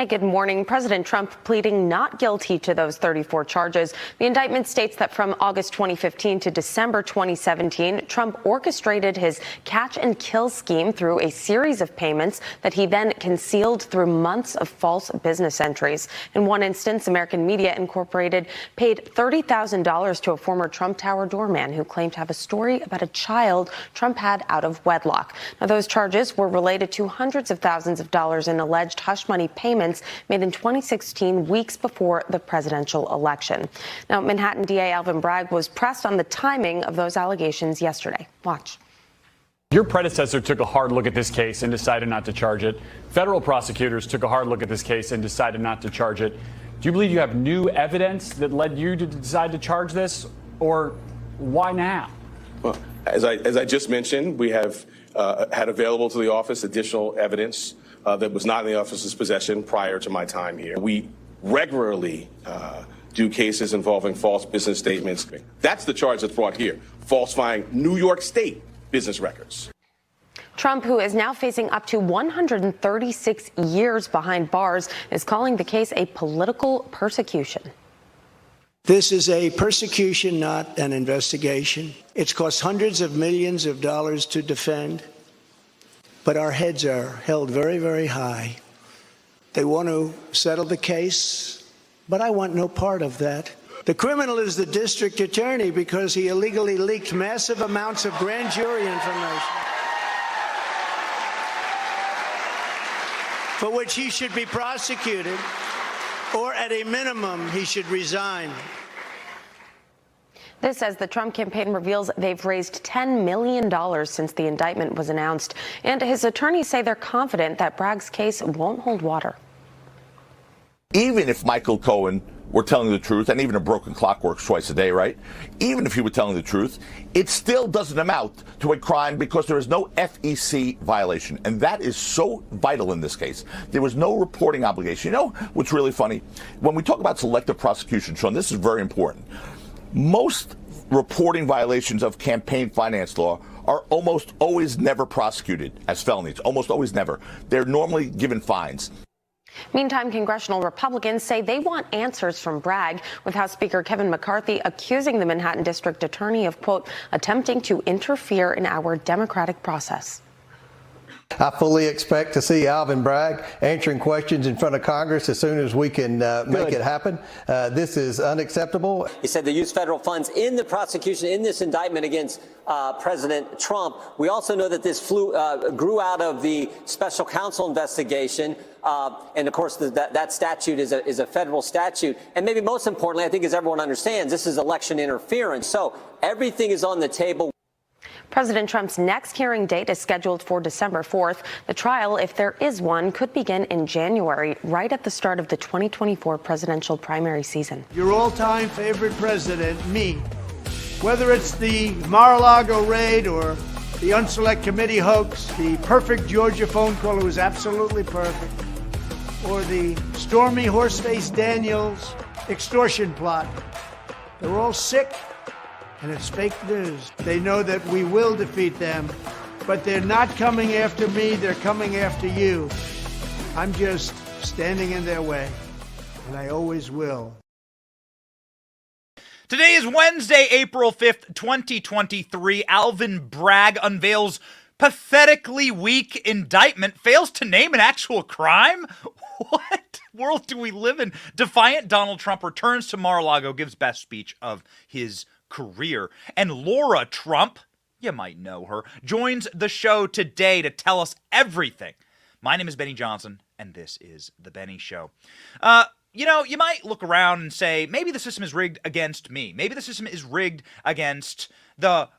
Hey, good morning. President Trump pleading not guilty to those 34 charges. The indictment states that from August 2015 to December 2017, Trump orchestrated his catch and kill scheme through a series of payments that he then concealed through months of false business entries. In one instance, American Media Incorporated paid $30,000 to a former Trump Tower doorman who claimed to have a story about a child Trump had out of wedlock. Now, those charges were related to hundreds of thousands of dollars in alleged hush money payments made in 2016, weeks before the presidential election. Now, Manhattan DA Alvin Bragg was pressed on the timing of those allegations yesterday. Watch. Your predecessor took a hard look at this case and decided not to charge it. Federal prosecutors took a hard look at this case and decided not to charge it. Do you believe you have new evidence that led you to decide to charge this, or why now? Well, as I just mentioned, we have had available to the office additional evidence that was not in the office's possession prior to my time here. We regularly do cases involving false business statements. That's the charge that's brought here, falsifying New York State business records. Trump, who is now facing up to 136 years behind bars, is calling the case a political persecution. This is a persecution, not an investigation. It's cost hundreds of millions of dollars to defend. But our heads are held very, very high. They want to settle the case, but I want no part of that. The criminal is the district attorney because he illegally leaked massive amounts of grand jury information, for which he should be prosecuted, or at a minimum, he should resign. This as the Trump campaign reveals they've raised $10 million since the indictment was announced. And his attorneys say they're confident that Bragg's case won't hold water. Even if Michael Cohen were telling the truth, and even a broken clock works twice a day, right? Even if he were telling the truth, it still doesn't amount to a crime because there is no FEC violation. And that is so vital in this case. There was no reporting obligation. You know what's really funny? When we talk about selective prosecution, Sean, this is very important. Most reporting violations of campaign finance law are almost always never prosecuted as felonies, almost always never. They're normally given fines. Meantime, congressional Republicans say they want answers from Bragg, with House Speaker Kevin McCarthy accusing the Manhattan District Attorney of, quote, attempting to interfere in our democratic process. I fully expect to see Alvin Bragg answering questions in front of Congress as soon as we can make it happen. This is unacceptable. He said they used federal funds in the prosecution, in this indictment against President Trump. We also know that this grew out of the special counsel investigation. And of course, that statute is a federal statute. And maybe most importantly, I think as everyone understands, this is election interference. So everything is on the table. President Trump's next hearing date is scheduled for December 4th. The trial, if there is one, could begin in January, right at the start of the 2024 presidential primary season. Your all-time favorite president, me. Whether it's the Mar-a-Lago raid or the Unselect Committee hoax, the perfect Georgia phone call who was absolutely perfect, or the Stormy Horseface Daniels extortion plot, they're all sick. And it's fake news. They know that we will defeat them, but they're not coming after me, they're coming after you. I'm just standing in their way, and I always will. Today is Wednesday, April 5th, 2023. Alvin Bragg unveils pathetically weak indictment, fails to name an actual crime? What world do we live in? Defiant Donald Trump returns to Mar-a-Lago, gives best speech of his career. And Lara Trump, you might know her, joins the show today to tell us everything. My name is Benny Johnson, and this is The Benny Show. You know, you might look around and say, maybe the system is rigged against me. Maybe the system is rigged against the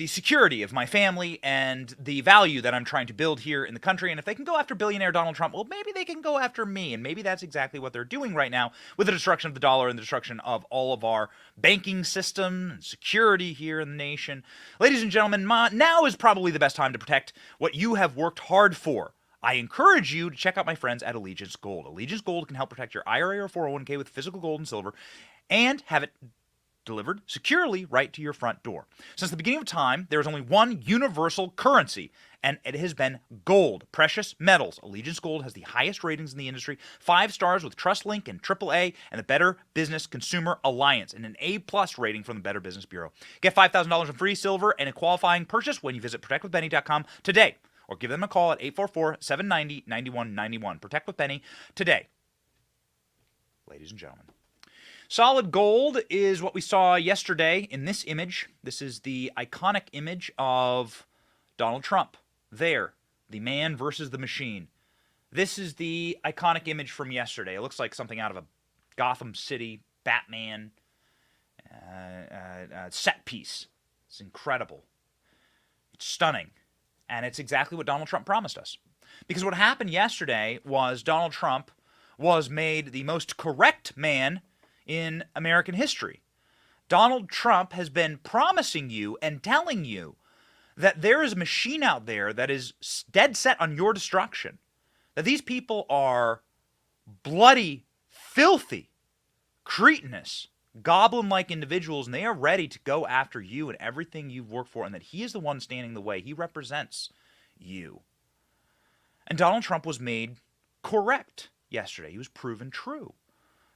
security of my family and the value that I'm trying to build here in the country. And if they can go after billionaire Donald Trump, well, maybe they can go after me. And maybe that's exactly what they're doing right now with the destruction of the dollar and the destruction of all of our banking system and security here in the nation. Ladies and gentlemen, now is probably the best time to protect what you have worked hard for. I encourage you to check out my friends at Allegiance Gold. Allegiance Gold can help protect your IRA or 401k with physical gold and silver and have it delivered securely right to your front door. Since the beginning of time, there is only one universal currency, and it has been gold, precious metals. Allegiance Gold has the highest ratings in the industry, 5 stars with TrustLink and AAA, and the Better Business Consumer Alliance, and an A+ rating from the Better Business Bureau. Get $5,000 in free silver and a qualifying purchase when you visit protectwithbenny.com today, or give them a call at 844-790-9191. Protect with Benny today. Ladies and gentlemen. Solid gold is what we saw yesterday in this image. This is the iconic image of Donald Trump. There, the man versus the machine. This is the iconic image from yesterday. It looks like something out of a Gotham City Batman set piece. It's incredible. It's stunning. And it's exactly what Donald Trump promised us. Because what happened yesterday was Donald Trump was made the most correct man in American history. Donald Trump has been promising you and telling you that there is a machine out there that is dead set on your destruction. That these people are bloody, filthy, cretinous, goblin-like individuals, and they are ready to go after you and everything you've worked for, and that he is the one standing in the way. He represents you. And Donald Trump was made correct yesterday. He was proven true.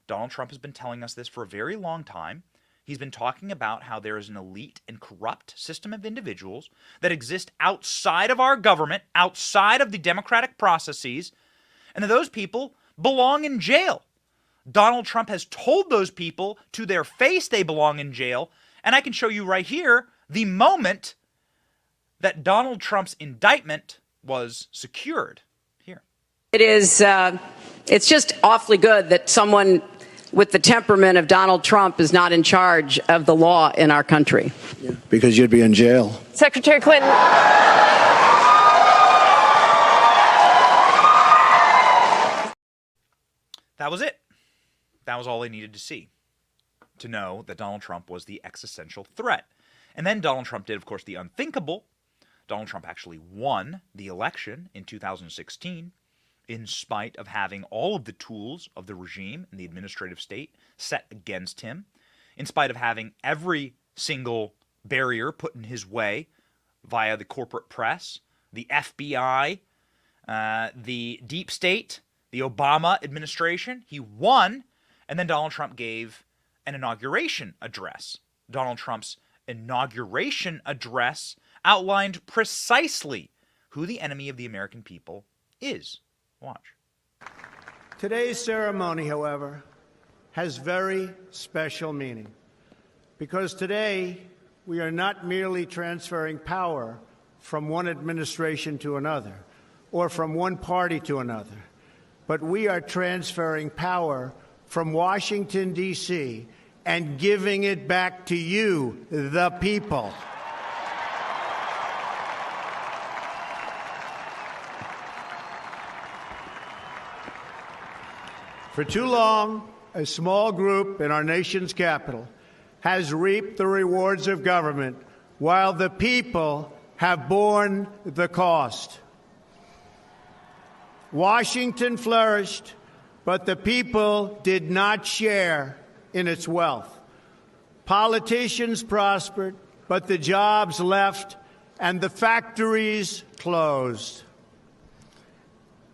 Donald Trump has been telling us this for a very long time. He's been talking about how there is an elite and corrupt system of individuals that exist outside of our government, outside of the democratic processes, and that those people belong in jail. Donald Trump has told those people to their face they belong in jail, and I can show you right here the moment that Donald Trump's indictment was secured. Here. It's just awfully good that someone with the temperament of Donald Trump is not in charge of the law in our country. Yeah, because you'd be in jail. Secretary Clinton. That was it. That was all they needed to see, to know that Donald Trump was the existential threat. And then Donald Trump did, of course, the unthinkable. Donald Trump actually won the election in 2016 in spite of having all of the tools of the regime and the administrative state set against him, in spite of having every single barrier put in his way via the corporate press, the FBI, the deep state, the Obama administration. He won, and then Donald Trump gave an inauguration address. Donald Trump's inauguration address outlined precisely who the enemy of the American people is. Watch. Today's ceremony, however, has very special meaning because today we are not merely transferring power from one administration to another or from one party to another, but we are transferring power from Washington, D.C., and giving it back to you, the people. For too long, a small group in our nation's capital has reaped the rewards of government while the people have borne the cost. Washington flourished, but the people did not share in its wealth. Politicians prospered, but the jobs left and the factories closed.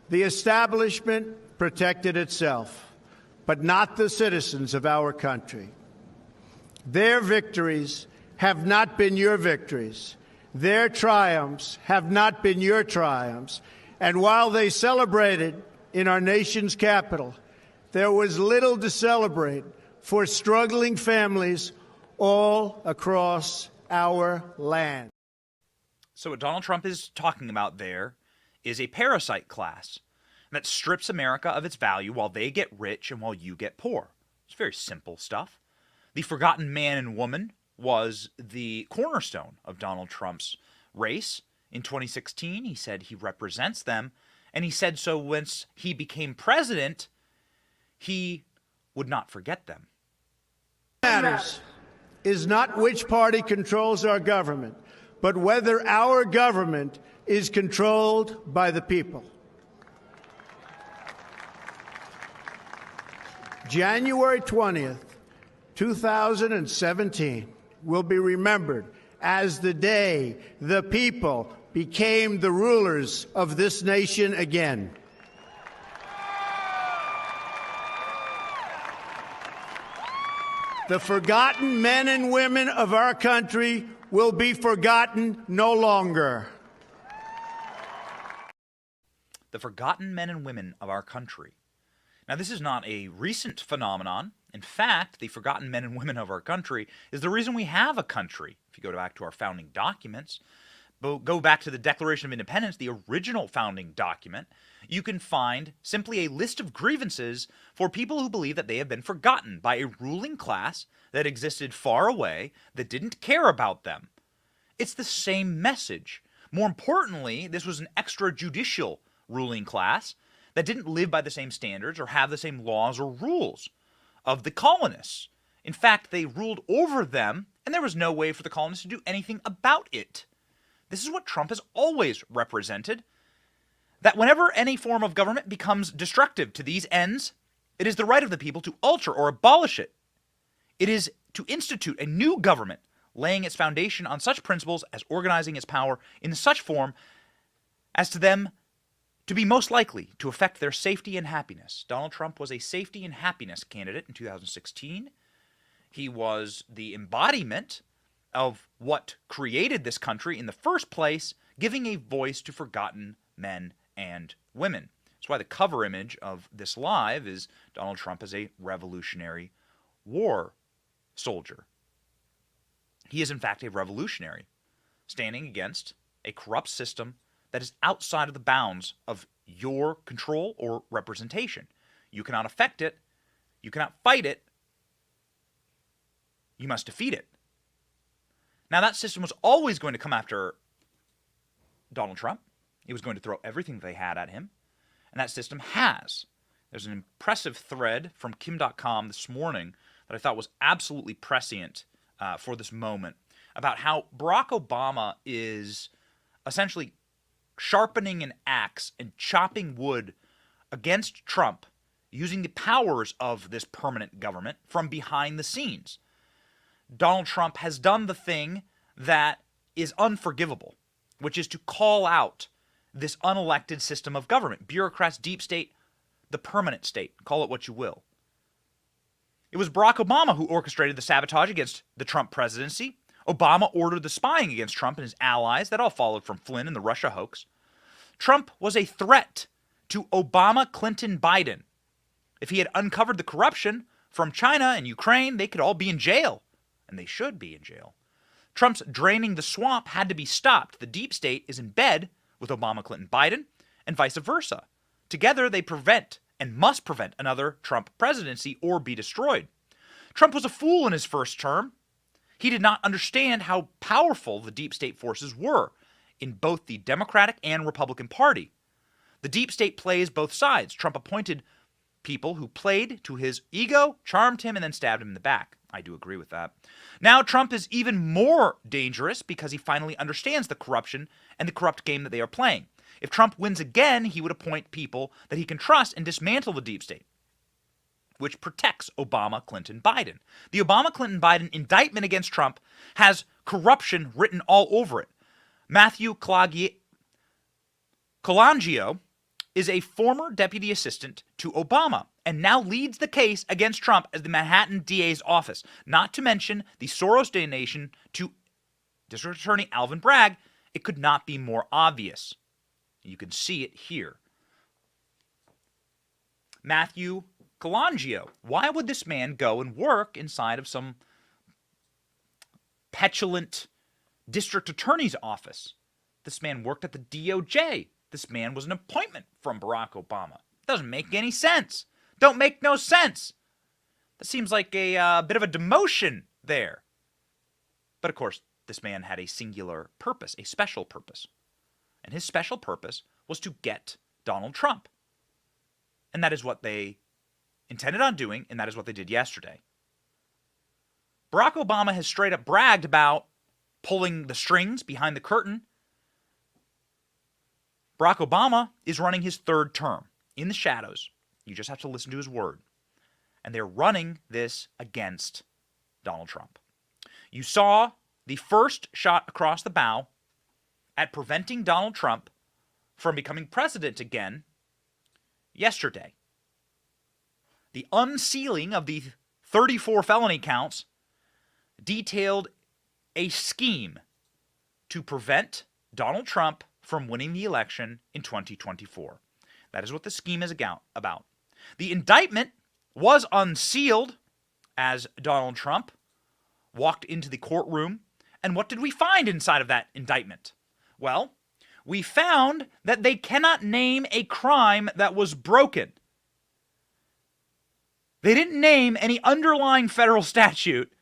The establishment protected itself, but not the citizens of our country. Their victories have not been your victories. Their triumphs have not been your triumphs. And while they celebrated in our nation's capital, there was little to celebrate for struggling families all across our land. So what Donald Trump is talking about there is a parasite class that strips America of its value while they get rich and while you get poor. It's very simple stuff. The forgotten man and woman was the cornerstone of Donald Trump's race. In 2016, he said he represents them, and he said so once he became president, he would not forget them. What matters is not which party controls our government, but whether our government is controlled by the people. January 20th, 2017 will be remembered as the day the people became the rulers of this nation again. The forgotten men and women of our country will be forgotten no longer. The forgotten men and women of our country. Now, this is not a recent phenomenon. In fact, the forgotten men and women of our country is the reason we have a country. If you go back to our founding documents, go back to the Declaration of Independence, the original founding document, you can find simply a list of grievances for people who believe that they have been forgotten by a ruling class that existed far away, that didn't care about them. It's the same message. More importantly, this was an extrajudicial ruling class that didn't live by the same standards or have the same laws or rules of the colonists. In fact, they ruled over them, and there was no way for the colonists to do anything about it. This is what Trump has always represented, that whenever any form of government becomes destructive to these ends, it is the right of the people to alter or abolish it. It is to institute a new government, laying its foundation on such principles as organizing its power in such form as to them to be most likely to affect their safety and happiness. Donald Trump was a safety and happiness candidate in 2016. He was the embodiment of what created this country in the first place, giving a voice to forgotten men and women. That's why the cover image of this live is Donald Trump as a Revolutionary War soldier. He is in fact a revolutionary, standing against a corrupt system that is outside of the bounds of your control or representation. You cannot affect it. You cannot fight it. You must defeat it. Now, that system was always going to come after Donald Trump. It was going to throw everything they had at him. And that system has. There's an impressive thread from Kim.com this morning that I thought was absolutely prescient for this moment about how Barack Obama is essentially sharpening an axe and chopping wood against Trump using the powers of this permanent government from behind the scenes. Donald Trump has done the thing that is unforgivable, which is to call out this unelected system of government. Bureaucrats, deep state, the permanent state. Call it what you will. It was Barack Obama who orchestrated the sabotage against the Trump presidency. Obama ordered the spying against Trump and his allies. That all followed from Flynn and the Russia hoax. Trump was a threat to Obama, Clinton, Biden. If he had uncovered the corruption from China and Ukraine, they could all be in jail. And they should be in jail. Trump's draining the swamp had to be stopped. The deep state is in bed with Obama, Clinton, Biden, and vice versa. Together, they prevent and must prevent another Trump presidency or be destroyed. Trump was a fool in his first term. He did not understand how powerful the deep state forces were in both the Democratic and Republican Party. The deep state plays both sides. Trump appointed people who played to his ego, charmed him, and then stabbed him in the back. I do agree with that. Now Trump is even more dangerous because he finally understands the corruption and the corrupt game that they are playing. If Trump wins again, he would appoint people that he can trust and dismantle the deep state, which protects Obama, Clinton, Biden. The Obama, Clinton, Biden indictment against Trump has corruption written all over it. Matthew Colangio is a former deputy assistant to Obama and now leads the case against Trump as the Manhattan DA's office, not to mention the Soros donation to District Attorney Alvin Bragg. It could not be more obvious. You can see it here. Matthew Colangio. Why would this man go and work inside of some petulant district attorney's office? This man worked at the DOJ. This man was an appointment from Barack Obama. Doesn't make any sense. Don't make no sense. That seems like a bit of a demotion there. But of course, this man had a singular purpose, a special purpose. And his special purpose was to get Donald Trump. And that is what they intended on doing, and that is what they did yesterday. Barack Obama has straight up bragged about pulling the strings behind the curtain. Barack Obama is running his third term in the shadows. You just have to listen to his word. And they're running this against Donald Trump. You saw the first shot across the bow at preventing Donald Trump from becoming president again yesterday. The unsealing of the 34 felony counts detailed a scheme to prevent Donald Trump from winning the election in 2024. That is what the scheme is about. The indictment was unsealed as Donald Trump walked into the courtroom. And what did we find inside of that indictment? Well, we found that they cannot name a crime that was broken. They didn't name any underlying federal statute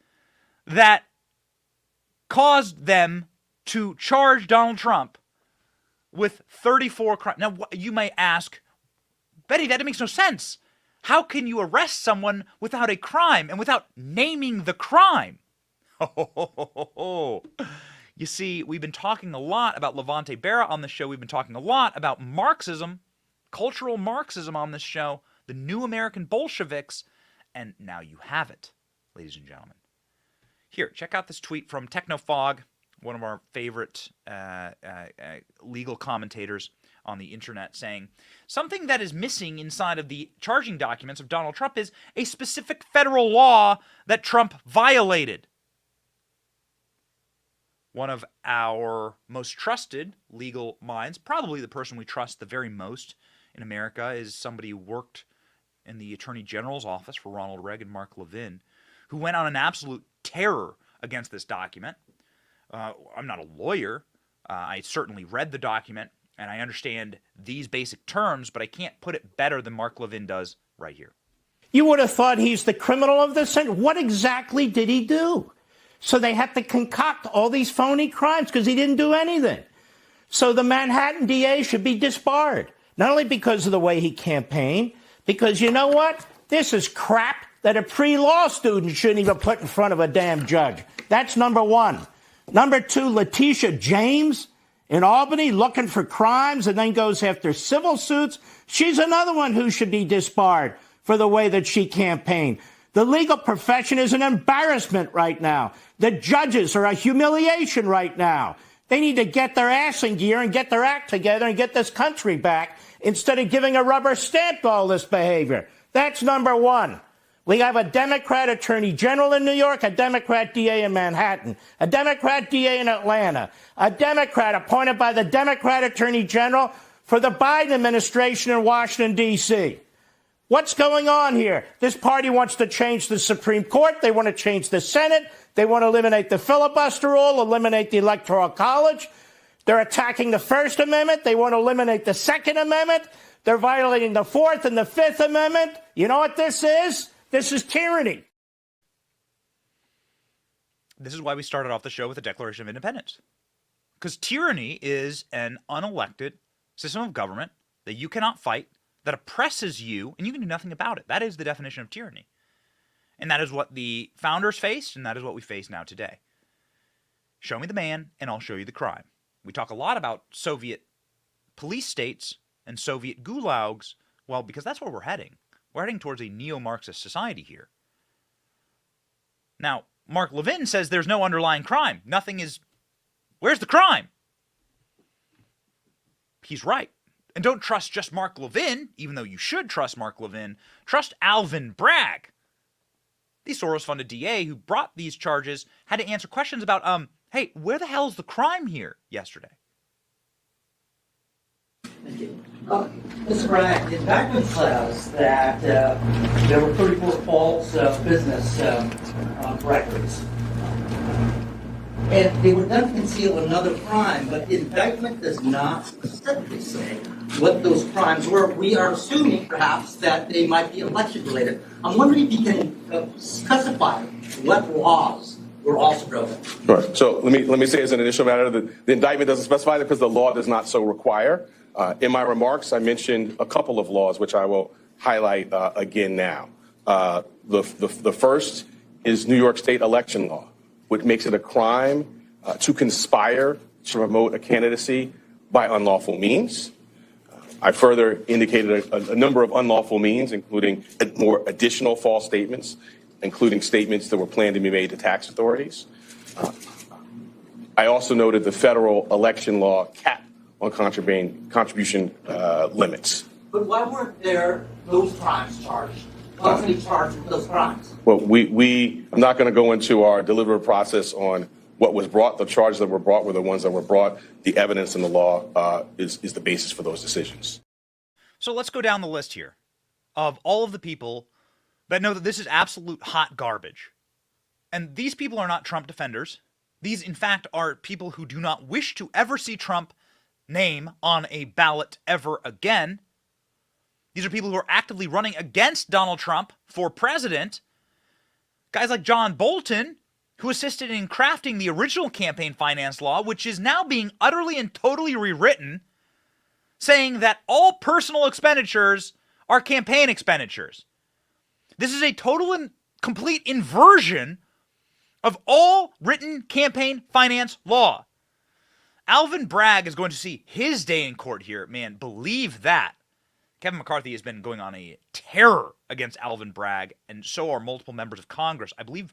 that caused them to charge Donald Trump with 34 crimes. Now, you may ask, Betty, that makes no sense. How can you arrest someone without a crime and without naming the crime? You see, we've been talking a lot about Levante Barra on the show. We've been talking a lot about Marxism, cultural Marxism on this show, the new American Bolsheviks, and now you have it, ladies and gentlemen. Here, check out this tweet from Technofog, one of our favorite legal commentators on the internet, saying, something that is missing inside of the charging documents of Donald Trump is a specific federal law that Trump violated. One of our most trusted legal minds, probably the person we trust the very most in America, is somebody who worked in the Attorney General's office for Ronald Reagan, Mark Levin, who went on an absolute terror against this document. I'm not a lawyer. I certainly read the document, and I understand these basic terms, but I can't put it better than Mark Levin does right here. You would have thought he's the criminal of the century. What exactly did he do? So they had to concoct all these phony crimes because he didn't do anything. So the Manhattan DA should be disbarred, not only because of the way he campaigned, because you know what? This is crap that a pre-law student shouldn't even put in front of a damn judge. That's number one. Number two, Letitia James in Albany looking for crimes and then goes after civil suits. She's another one who should be disbarred for the way that she campaigned. The legal profession is an embarrassment right now. The judges are a humiliation right now. They need to get their ass in gear and get their act together and get this country back instead of giving a rubber stamp to all this behavior. That's number one. We have a Democrat Attorney General in New York, a Democrat DA in Manhattan, a Democrat DA in Atlanta, a Democrat appointed by the Democrat Attorney General for the Biden administration in Washington, D.C. What's going on here? This party wants to change the Supreme Court. They want to change the Senate. They want to eliminate the filibuster rule, eliminate the Electoral College. They're attacking the First Amendment. They want to eliminate the Second Amendment. They're violating the Fourth and the Fifth Amendment. You know what this is? This is tyranny. This is why we started off the show with the Declaration of Independence. Because tyranny is an unelected system of government that you cannot fight, that oppresses you, and you can do nothing about it. That is the definition of tyranny. And that is what the founders faced, and that is what we face now today. Show me the man, and I'll show you the crime. We talk a lot about Soviet police states and Soviet gulags, well, because that's where we're heading. We're heading towards a neo-Marxist society here. Now, Mark Levin says there's no underlying crime. Nothing is... Where's the crime? He's right. And don't trust just Mark Levin, even though you should trust Mark Levin. Trust Alvin Bragg. The Soros-funded DA who brought these charges had to answer questions about, hey, where the hell is the crime here yesterday? Thank you. Mr. Bragg, the indictment says that there were 34 false business records. And they would then conceal another crime, but the indictment does not specifically say what those crimes were. We are assuming, perhaps, that they might be election-related. I'm wondering if you can specify what laws were also broken. Sure. So let me say as an initial matter that the indictment doesn't specify that because the law does not so require. In my remarks, I mentioned a couple of laws, which I will highlight again now. The first is New York State election law, which makes it a crime to conspire to promote a candidacy by unlawful means. I further indicated a number of unlawful means, including more additional false statements, including statements that were planned to be made to tax authorities. I also noted the federal election law cap on contribution limits. But why weren't there those crimes charged? Why wasn't he charged with those crimes? Well, I'm not going to go into our deliberative process on what was brought. The charges that were brought were the ones that were brought. The evidence in the law is the basis for those decisions. So let's go down the list here of all of the people that know that this is absolute hot garbage. And these people are not Trump defenders. These, in fact, are people who do not wish to ever see Trump name on a ballot ever again. These are people who are actively running against Donald Trump for president. Guys like John Bolton, who assisted in crafting the original campaign finance law, which is now being utterly and totally rewritten, saying that all personal expenditures are campaign expenditures. This is a total and complete inversion of all written campaign finance law. Alvin Bragg is going to see his day in court here. Man, believe that. Kevin McCarthy has been going on a terror against Alvin Bragg, and so are multiple members of Congress. I believe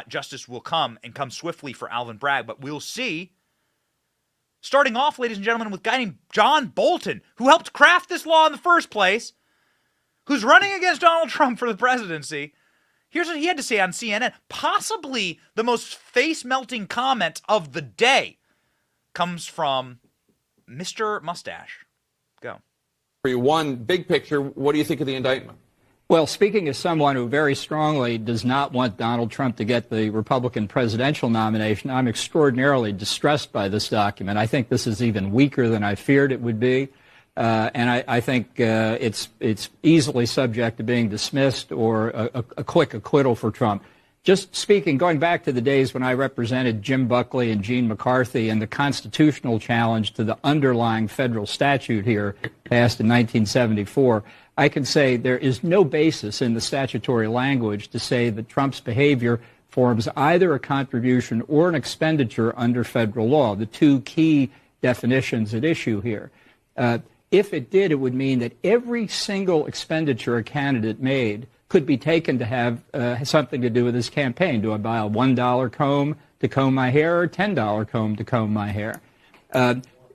justice will come and come swiftly for Alvin Bragg, but we'll see. Starting off, ladies and gentlemen, with a guy named John Bolton, who helped craft this law in the first place, who's running against Donald Trump for the presidency. Here's what he had to say on CNN. Possibly the most face-melting comment of the day comes from Mr. Mustache. Go. One, big picture, what do you think of the indictment? Well, speaking as someone who very strongly does not want Donald Trump to get the Republican presidential nomination, I'm extraordinarily distressed by this document. I think this is even weaker than I feared it would be. And I think it's easily subject to being dismissed or a quick acquittal for Trump. Just speaking, going back to the days when I represented Jim Buckley and Gene McCarthy and the constitutional challenge to the underlying federal statute here passed in 1974, I can say there is no basis in the statutory language to say that Trump's behavior forms either a contribution or an expenditure under federal law, the two key definitions at issue here. If it did, it would mean that every single expenditure a candidate made could be taken to have something to do with his campaign. Do I buy a $1 comb to comb my hair or a $10 comb to comb my hair?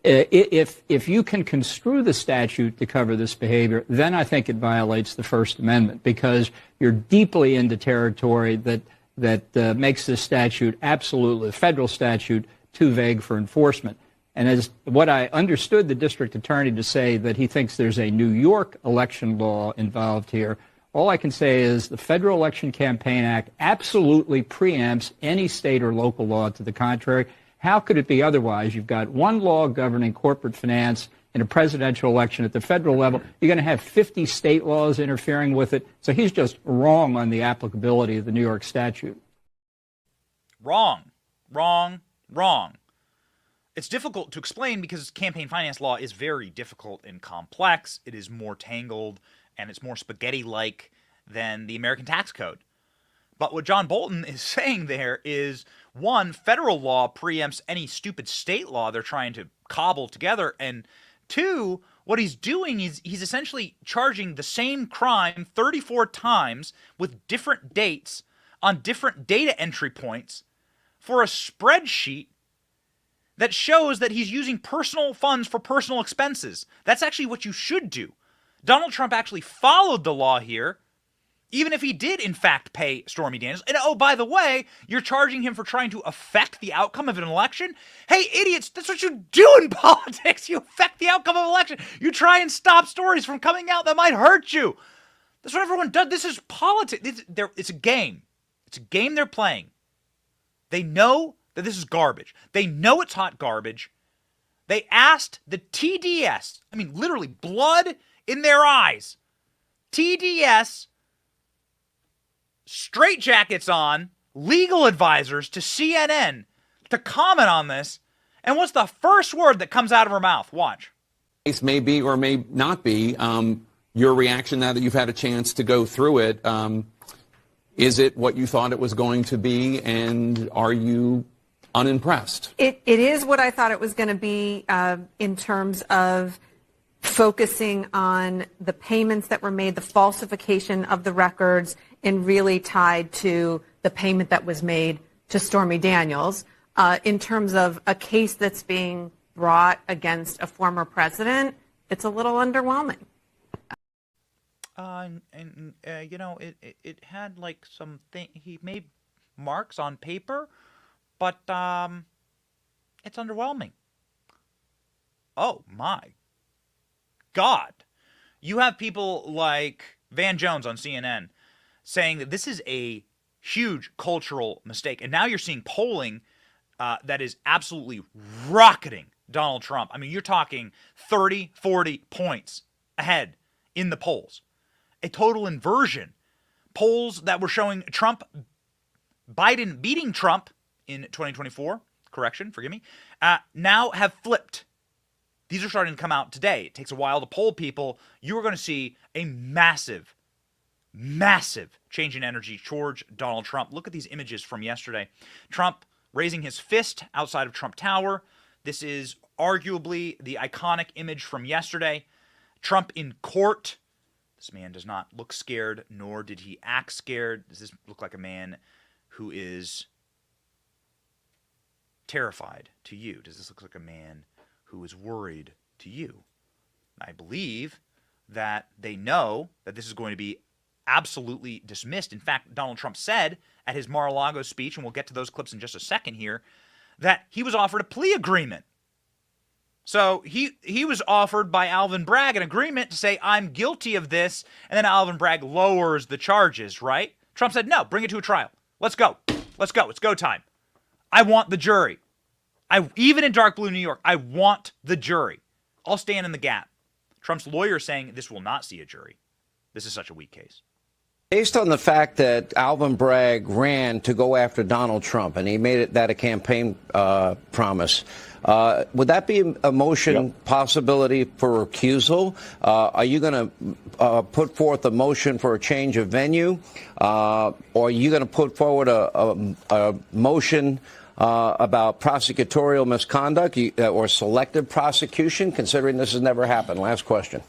If you can construe the statute to cover this behavior, then I think it violates the First Amendment because you're deeply into territory that makes this statute absolutely, the federal statute, too vague for enforcement. And as what I understood the district attorney to say that he thinks there's a New York election law involved here, all I can say is the Federal Election Campaign Act absolutely preempts any state or local law to the contrary. How could it be otherwise? You've got one law governing corporate finance in a presidential election at the federal level. You're going to have 50 state laws interfering with it. So he's just wrong on the applicability of the New York statute. Wrong. It's difficult to explain because campaign finance law is very difficult and complex. It is more tangled and it's more spaghetti-like than the American tax code. But what John Bolton is saying there is, one, federal law preempts any stupid state law they're trying to cobble together, and two, what he's doing is he's essentially charging the same crime 34 times with different dates on different data entry points for a spreadsheet that shows that he's using personal funds for personal expenses. That's actually what you should do. Donald Trump actually followed the law here, even if he did, in fact, pay Stormy Daniels. And, oh, by the way, you're charging him for trying to affect the outcome of an election? Hey, idiots, that's what you do in politics. You affect the outcome of an election. You try and stop stories from coming out that might hurt you. That's what everyone does. This is politics. It's a game. It's a game they're playing. They know that this is garbage. They know it's hot garbage. They asked the TDS, I mean, literally blood in their eyes, TDS, straitjackets on, legal advisors to CNN to comment on this. And what's the first word that comes out of her mouth? Watch. Case may be or may not be your reaction now that you've had a chance to go through it. Is it what you thought it was going to be, and are you unimpressed? It is what I thought it was going to be in terms of focusing on the payments that were made, the falsification of the records, and really tied to the payment that was made to Stormy Daniels. In terms of a case that's being brought against a former president, it's a little underwhelming. You know, it had like he made marks on paper, but it's underwhelming. Oh my God. You have people like Van Jones on CNN saying that this is a huge cultural mistake. And now you're seeing polling that is absolutely rocketing Donald Trump. I mean, you're talking 30, 40 points ahead in the polls. A total inversion. Polls that were showing Biden beating Trump in 2024, correction, forgive me, now have flipped. These are starting to come out today. It takes a while to poll people. You are going to see a massive, massive change in energy towards Donald Trump. Look at these images from yesterday. Trump raising his fist outside of Trump Tower. This is arguably the iconic image from yesterday. Trump in court. This man does not look scared, nor did he act scared. Does this look like a man who is terrified to you? Does this look like a man who is worried to you? I believe that they know that this is going to be absolutely dismissed. In fact, Donald Trump said at his Mar-a-Lago speech, and we'll get to those clips in just a second here, that he was offered a plea agreement. So he was offered by Alvin Bragg an agreement to say, I'm guilty of this, and then Alvin Bragg lowers the charges, right? Trump said, no, bring it to a trial. Let's go. Let's go. It's go time. I want the jury. Even in dark blue New York, I want the jury. I'll stand in the gap. Trump's lawyer is saying this will not see a jury. This is such a weak case. Based on the fact that Alvin Bragg ran to go after Donald Trump, and he made that a campaign promise, would that be a motion possibility for recusal? Are you going to put forth a motion for a change of venue? Or are you going to put forward a motion about prosecutorial misconduct or selective prosecution, considering this has never happened? Last question.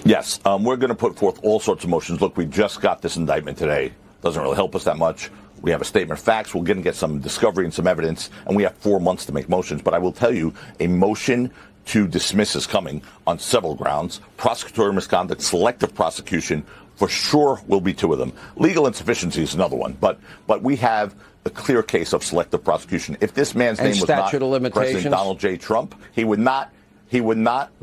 Yes, we're going to put forth all sorts of motions. Look, we just got this indictment today. Doesn't really help us that much. We have a statement of facts. We're going to get some discovery and some evidence, and we have 4 months to make motions. But I will tell you, a motion to dismiss is coming on several grounds. Prosecutorial misconduct, selective prosecution, for sure will be 2 of them. Legal insufficiency is another one. But we have a clear case of selective prosecution. If this man's name was not President Donald J. Trump, he would not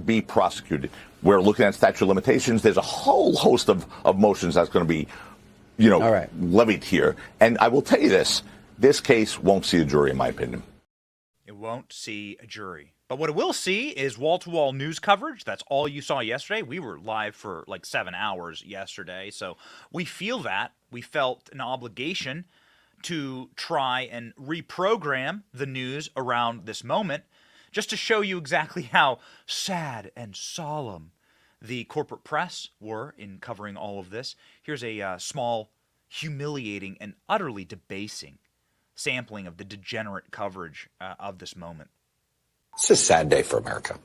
be prosecuted. We're looking at statute of limitations. There's a whole host of motions that's going to be, levied here. And I will tell you this case won't see a jury, in my opinion. It won't see a jury. But what it will see is wall-to-wall news coverage. That's all you saw yesterday. We were live for like 7 hours yesterday. So we feel that. We felt an obligation to try and reprogram the news around this moment, just to show you exactly how sad and solemn the corporate press were in covering all of this. Here's a small, humiliating, and utterly debasing sampling of the degenerate coverage of this moment. It's a sad day for America.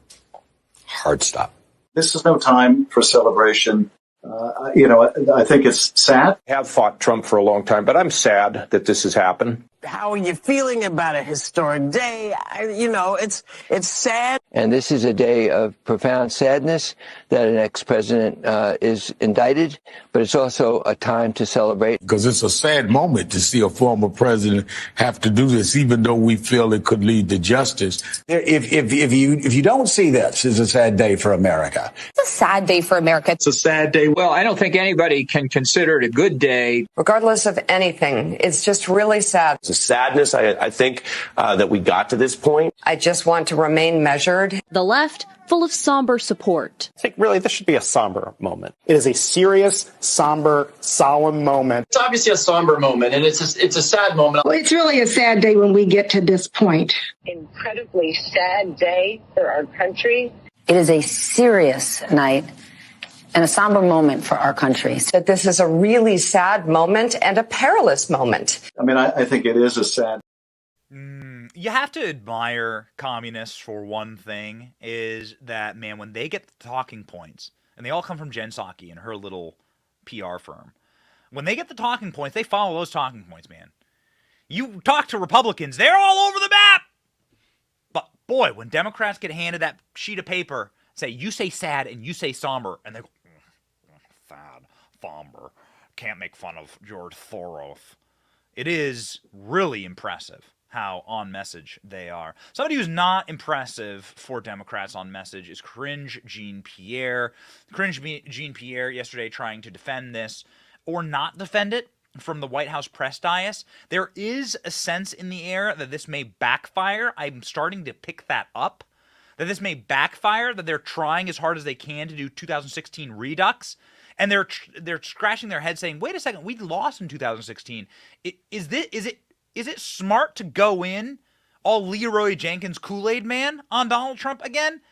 Hard stop. This is no time for celebration. I think it's sad. I have fought Trump for a long time, but I'm sad that this has happened. How are you feeling about a historic day? It's sad. And this is a day of profound sadness that an ex-president is indicted, but it's also a time to celebrate. Because it's a sad moment to see a former president have to do this, even though we feel it could lead to justice. If you don't see this as a sad day for America. It's a sad day for America. It's a sad day. Well, I don't think anybody can consider it a good day. Regardless of anything, it's just really sad. It's a sadness, I think, that we got to this point. I just want to remain measured. The left, full of somber support. I think really this should be a somber moment. It is a serious, somber, solemn moment. It's obviously a somber moment, and it's a sad moment. Well, it's really a sad day when we get to this point. Incredibly sad day for our country. It is a serious night and a somber moment for our country. That this is a really sad moment and a perilous moment. I mean, I think it is a sad. You have to admire communists for one thing, is that, man, when they get the talking points, and they all come from Jen Psaki and her little PR firm. When they get the talking points, they follow those talking points, man. You talk to Republicans, they're all over the map. But boy, when Democrats get handed that sheet of paper, say, you say sad and you say somber, and they go, sad, somber, can't make fun of George Soros. It is really impressive how on message they are. Somebody who's not impressive for Democrats on message is Cringe Jean-Pierre. Cringe Jean-Pierre yesterday trying to defend this or not defend it from the White House press dais. There is a sense in the air that this may backfire. I'm starting to pick that up. That this may backfire, that they're trying as hard as they can to do 2016 redux. And they're scratching their head saying, wait a second, we lost in 2016. Is it smart to go in all Leroy Jenkins Kool-Aid man on Donald Trump again?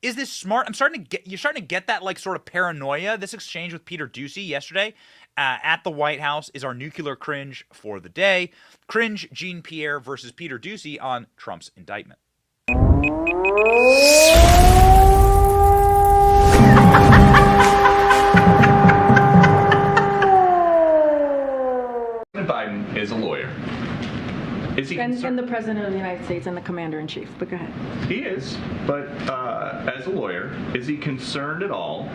Is this smart? You're starting to get that like sort of paranoia. This exchange with Peter Doocy yesterday at the White House is our nuclear cringe for the day. Cringe Jean-Pierre versus Peter Doocy on Trump's indictment. Biden is a lawyer. Is he and the President of the United States and the Commander-in-Chief, but go ahead. He is, but as a lawyer, is he concerned at all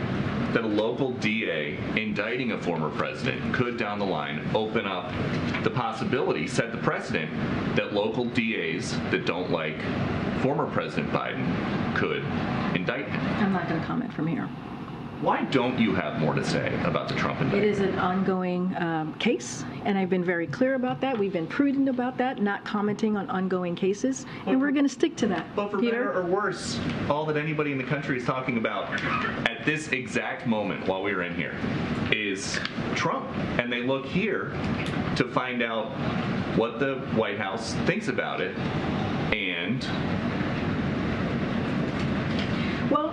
that a local DA indicting a former president could down the line open up the possibility, set the precedent, that local DAs that don't like former President Biden could indict him? I'm not going to comment from here. Why don't you have more to say about the Trump indictment? It is an ongoing case, and I've been very clear about that. We've been prudent about that, not commenting on ongoing cases, and we're going to stick to that. But for Peter? better or worse, all that anybody in the country is talking about at this exact moment while we are in here is Trump. And they look here to find out what the White House thinks about it. And well,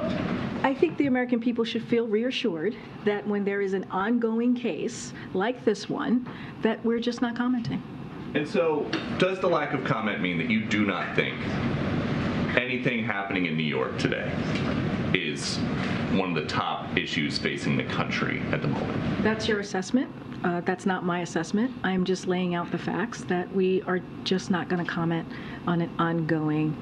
I think the American people should feel reassured that when there is an ongoing case like this one, that we're just not commenting. And so, does the lack of comment mean that you do not think anything happening in New York today is one of the top issues facing the country at the moment? That's your assessment. That's not my assessment. I'm just laying out the facts that we are just not going to comment on an ongoing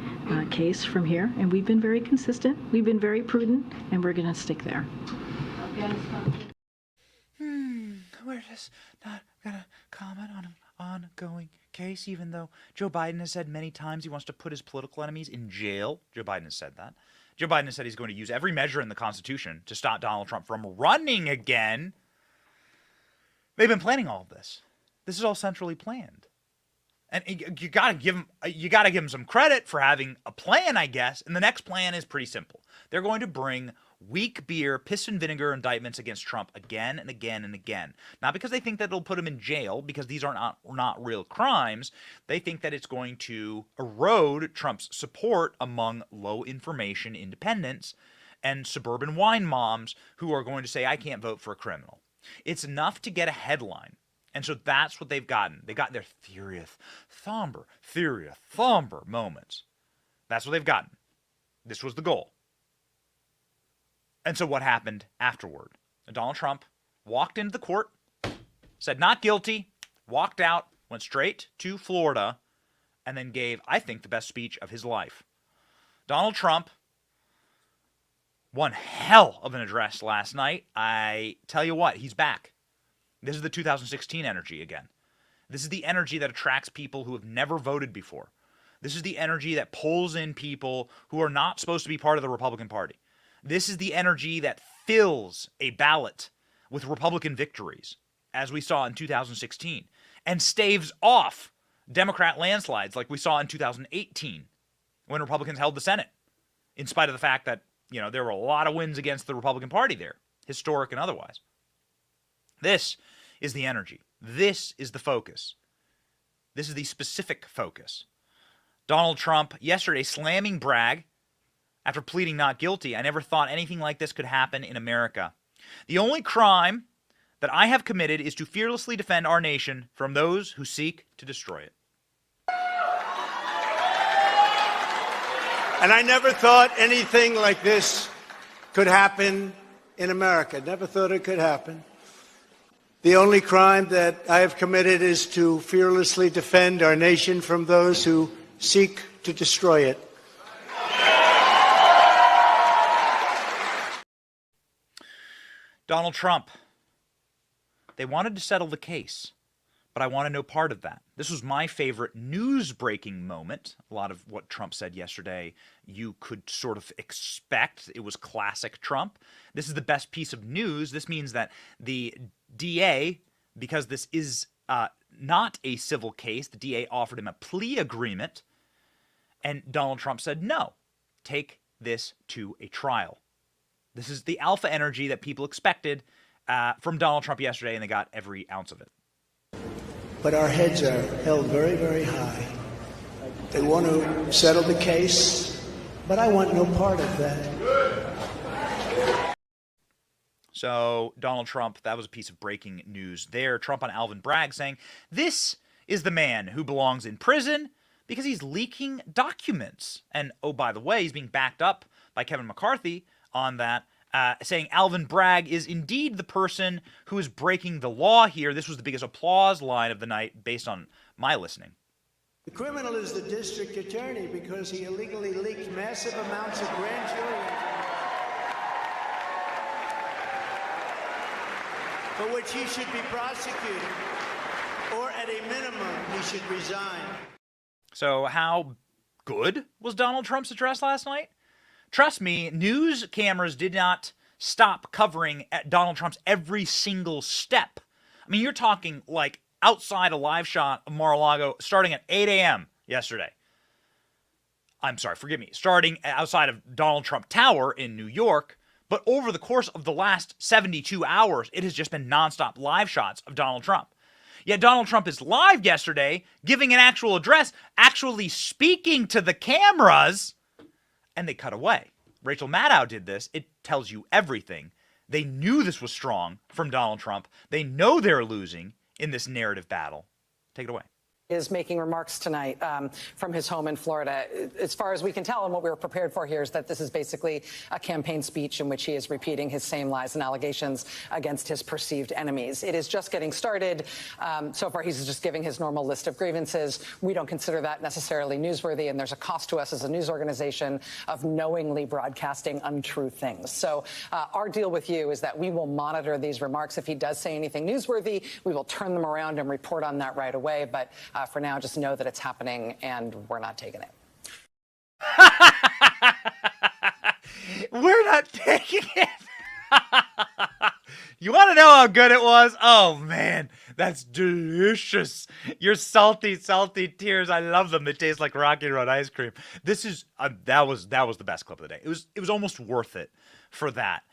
case from here. And we've been very consistent. We've been very prudent, and we're going to stick there. We're just not going to comment on an ongoing case, even though Joe Biden has said many times he wants to put his political enemies in jail. Joe Biden has said that. Joe Biden has said he's going to use every measure in the Constitution to stop Donald Trump from running again. They've been planning all of this. This is all centrally planned. And you gotta give him some credit for having a plan, I guess. And the next plan is pretty simple. They're going to bring weak beer, piss and vinegar indictments against Trump again and again and again. Not because they think that it'll put him in jail, because these are not real crimes. They think that it's going to erode Trump's support among low information independents and suburban wine moms who are going to say, I can't vote for a criminal. It's enough to get a headline. And so that's what they've gotten. They got their serious, somber moments. That's what they've gotten. This was the goal. And so what happened afterward? Donald Trump walked into the court, said not guilty, walked out, went straight to Florida, and then gave, I think, the best speech of his life. Donald Trump, one hell of an address last night. I tell you what, he's back. This is the 2016 energy again. This is the energy that attracts people who have never voted before. This is the energy that pulls in people who are not supposed to be part of the Republican Party. This is the energy that fills a ballot with Republican victories, as we saw in 2016, and staves off Democrat landslides like we saw in 2018 when Republicans held the Senate, in spite of the fact that there were a lot of wins against the Republican Party there, historic and otherwise. This is the energy. This is the focus. This is the specific focus. Donald Trump yesterday slamming Bragg after pleading not guilty. I never thought anything like this could happen in America. The only crime that I have committed is to fearlessly defend our nation from those who seek to destroy it. And I never thought anything like this could happen in America. Never thought it could happen. The only crime that I have committed is to fearlessly defend our nation from those who seek to destroy it. Donald Trump. They wanted to settle the case, but I want to know part of that. This was my favorite news-breaking moment. A lot of what Trump said yesterday, you could sort of expect. It was classic Trump. This is the best piece of news. This means that the DA, because this is not a civil case, the DA offered him a plea agreement, and Donald Trump said, no, take this to a trial. This is the alpha energy that people expected from Donald Trump yesterday, and they got every ounce of it. But our heads are held very, very high. They want to settle the case, but I want no part of that. So Donald Trump, that was a piece of breaking news there. Trump on Alvin Bragg saying, this is the man who belongs in prison because he's leaking documents. And oh, by the way, he's being backed up by Kevin McCarthy on that, saying Alvin Bragg is indeed the person who is breaking the law here. This was the biggest applause line of the night based on my listening. The criminal is the district attorney because he illegally leaked massive amounts of grand jury information for which he should be prosecuted, or at a minimum, he should resign. So how good was Donald Trump's address last night? Trust me, news cameras did not stop covering at Donald Trump's every single step. I mean, you're talking like outside a live shot of Mar-a-Lago starting at 8 a.m. yesterday. I'm sorry, forgive me. Starting outside of Donald Trump Tower in New York. But over the course of the last 72 hours, it has just been nonstop live shots of Donald Trump. Yet Donald Trump is live yesterday, giving an actual address, actually speaking to the cameras, and they cut away. Rachel Maddow did this. It tells you everything. They knew this was strong from Donald Trump. They know they're losing in this narrative battle. Take it away. Is making remarks tonight from his home in Florida. As far as we can tell, and what we were prepared for here is that this is basically a campaign speech in which he is repeating his same lies and allegations against his perceived enemies. It is just getting started. So far, he's just giving his normal list of grievances. We don't consider that necessarily newsworthy, and there's a cost to us as a news organization of knowingly broadcasting untrue things. So our deal with you is that we will monitor these remarks. If he does say anything newsworthy, we will turn them around and report on that right away. But for now, just know that it's happening and we're not taking it. We're not taking it. You want to know how good it was? Oh, man, that's delicious. Your salty, salty tears. I love them. They taste like Rocky Road ice cream. This is that was the best clip of the day. It was almost worth it for that.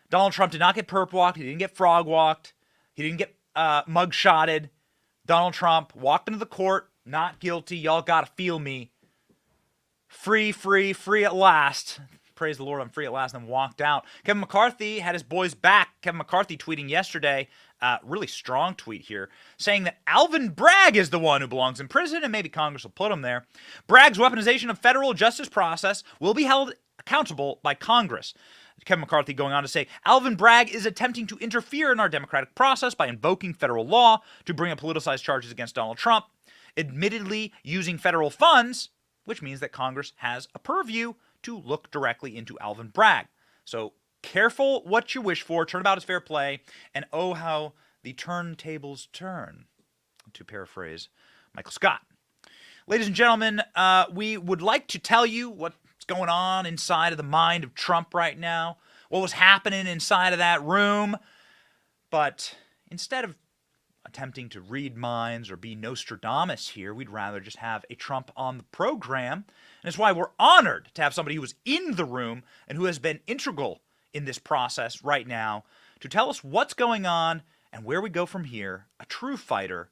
Donald Trump did not get perp walked. He didn't get frog walked. He didn't get mug shotted. Donald Trump walked into the court, not guilty. Y'all gotta feel me. Free, free, free at last. Praise the Lord, I'm free at last, and then walked out. Kevin McCarthy had his boys back. Kevin McCarthy tweeting yesterday, really strong tweet here, saying that Alvin Bragg is the one who belongs in prison, and maybe Congress will put him there. Bragg's weaponization of federal justice process will be held accountable by Congress. Kevin McCarthy going on to say, Alvin Bragg is attempting to interfere in our democratic process by invoking federal law to bring up politicized charges against Donald Trump, admittedly using federal funds, which means that Congress has a purview to look directly into Alvin Bragg. So careful what you wish for. Turnabout is fair play. And oh, how the turntables turn, to paraphrase Michael Scott. Ladies and gentlemen, we would like to tell you what's going on inside of the mind of Trump right now, what was happening inside of that room. But instead of attempting to read minds or be Nostradamus here, we'd rather just have a Trump on the program. And it's why we're honored to have somebody who was in the room and who has been integral in this process right now to tell us what's going on and where we go from here. A true fighter,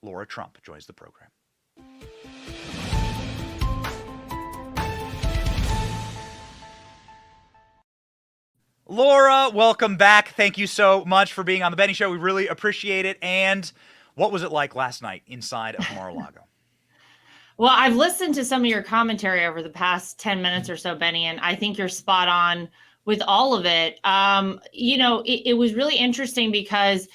Lara Trump, joins the program. Lara, welcome back. Thank you so much for being on the Benny Show. We really appreciate it. And what was it like last night inside of Mar-a-Lago? Well, I've listened to some of your commentary over the past 10 minutes or so, Benny, and I think you're spot on with all of it. It was really interesting because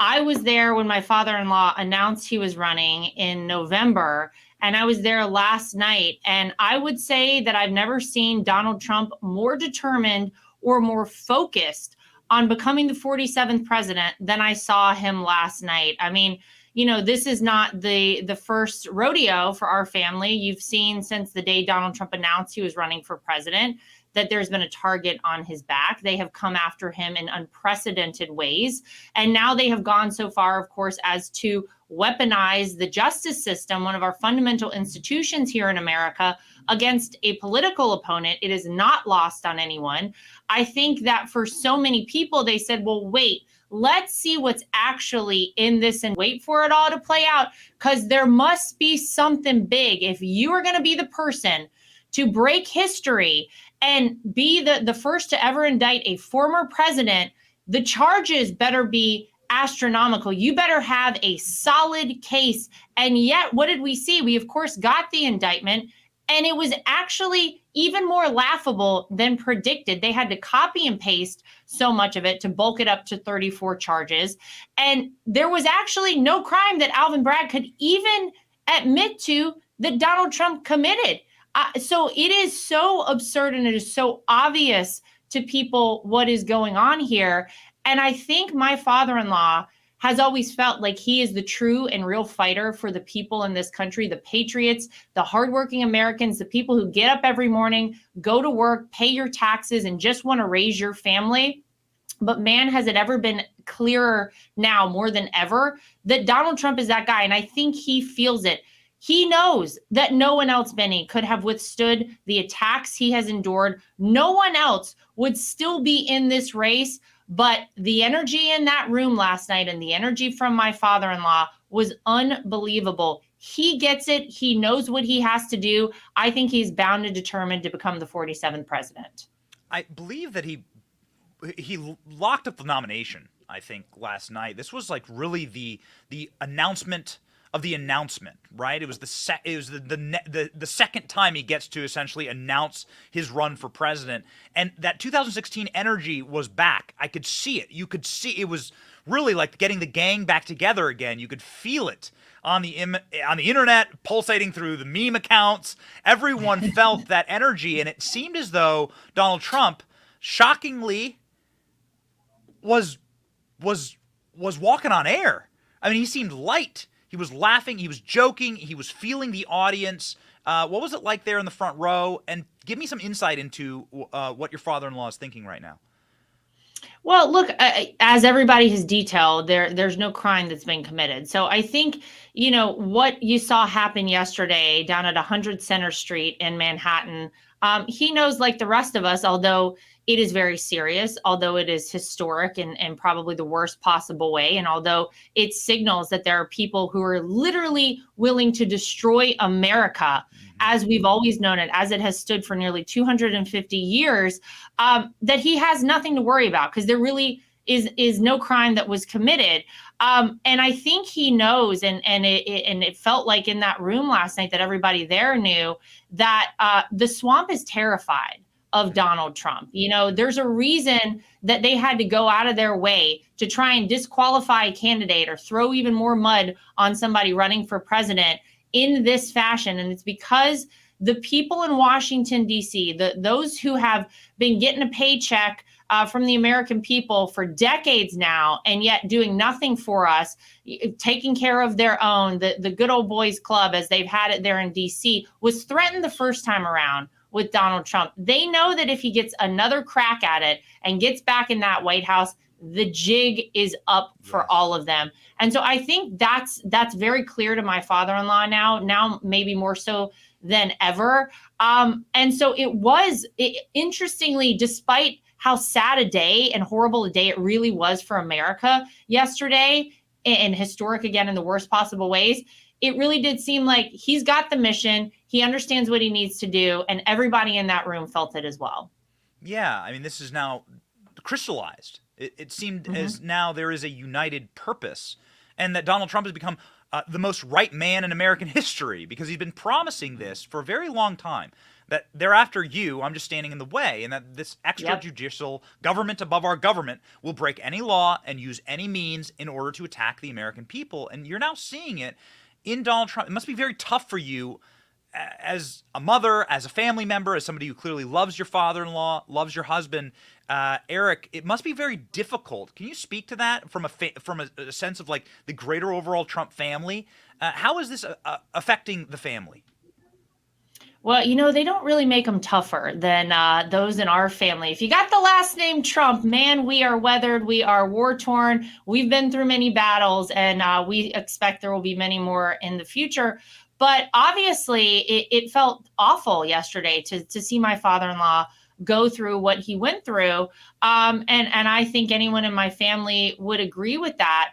I was there when my father-in-law announced he was running in November, and I was there last night. And I would say that I've never seen Donald Trump more determined or more focused on becoming the 47th president than I saw him last night. I mean, this is not the first rodeo for our family. You've seen since the day Donald Trump announced he was running for president that there's been a target on his back. They have come after him in unprecedented ways. And now they have gone so far, of course, as to weaponize the justice system, one of our fundamental institutions here in America, against a political opponent. It is not lost on anyone. I think that for so many people, they said, well, wait, let's see what's actually in this and wait for it all to play out, because there must be something big. If you are going to be the person to break history and be the first to ever indict a former president, the charges better be astronomical. You better have a solid case. And yet, what did we see? We, of course, got the indictment, and it was actually even more laughable than predicted. They had to copy and paste so much of it to bulk it up to 34 charges. And there was actually no crime that Alvin Bragg could even admit to that Donald Trump committed. So it is so absurd, and it is so obvious to people what is going on here. And I think my father-in-law has always felt like he is the true and real fighter for the people in this country, the patriots, the hardworking Americans, the people who get up every morning, go to work, pay your taxes, and just want to raise your family. But man, has it ever been clearer now more than ever that Donald Trump is that guy. And I think he feels it. He knows that no one else, Benny, could have withstood the attacks he has endured. No one else would still be in this race. But the energy in that room last night and the energy from my father-in-law was unbelievable. He gets it. He knows what he has to do. I think he's bound and determined to become the 47th president. I believe that he locked up the nomination, I think, last night. This was like really the announcement of the announcement, right? It was the second time he gets to essentially announce his run for president, and that 2016 energy was back. I could see it. You could see it was really like getting the gang back together again. You could feel it on the internet, pulsating through the meme accounts. Everyone felt that energy, and it seemed as though Donald Trump, shockingly, was walking on air. I mean, he seemed light. He was laughing, he was joking, he was feeling the audience. What was it like there in the front row? And give me some insight into what your father-in-law is thinking right now. Well, look, as everybody has detailed, there's no crime that's been committed. So I think, what you saw happen yesterday down at 100 Center Street in Manhattan, he knows, like the rest of us, although it is very serious, although it is historic and probably the worst possible way, and although it signals that there are people who are literally willing to destroy America, as we've always known it, as it has stood for nearly 250 years, that he has nothing to worry about, because there really is no crime that was committed. And I think he knows, and it felt like in that room last night that everybody there knew that the swamp is terrified of Donald Trump. There's a reason that they had to go out of their way to try and disqualify a candidate or throw even more mud on somebody running for president in this fashion. And it's because the people in Washington, D.C., those who have been getting a paycheck from the American people for decades now, and yet doing nothing for us, taking care of their own, the good old boys club, as they've had it there in D.C., was threatened the first time around with Donald Trump. They know that if he gets another crack at it and gets back in that White House, the jig is up for all of them. And so I think that's very clear to my father-in-law now maybe more so than ever. And so interestingly, despite how sad a day and horrible a day it really was for America yesterday, and historic again in the worst possible ways, it really did seem like he's got the mission. He understands what he needs to do, and everybody in that room felt it as well. Yeah, I mean, this is now crystallized. It seemed as now there is a united purpose, and that Donald Trump has become the most right man in American history, because he's been promising this for a very long time, that they're after you, I'm just standing in the way, and that this extrajudicial government above our government will break any law and use any means in order to attack the American people. And you're now seeing it in Donald Trump. It must be very tough for you as a mother, as a family member, as somebody who clearly loves your father-in-law, loves your husband. Eric, it must be very difficult. Can you speak to that from a sense of like the greater overall Trump family? How is this affecting the family? Well, they don't really make them tougher than those in our family. If you got the last name Trump, man, we are weathered. We are war-torn. We've been through many battles, and we expect there will be many more in the future. But obviously, it felt awful yesterday to see my father-in-law go through what he went through. And I think anyone in my family would agree with that.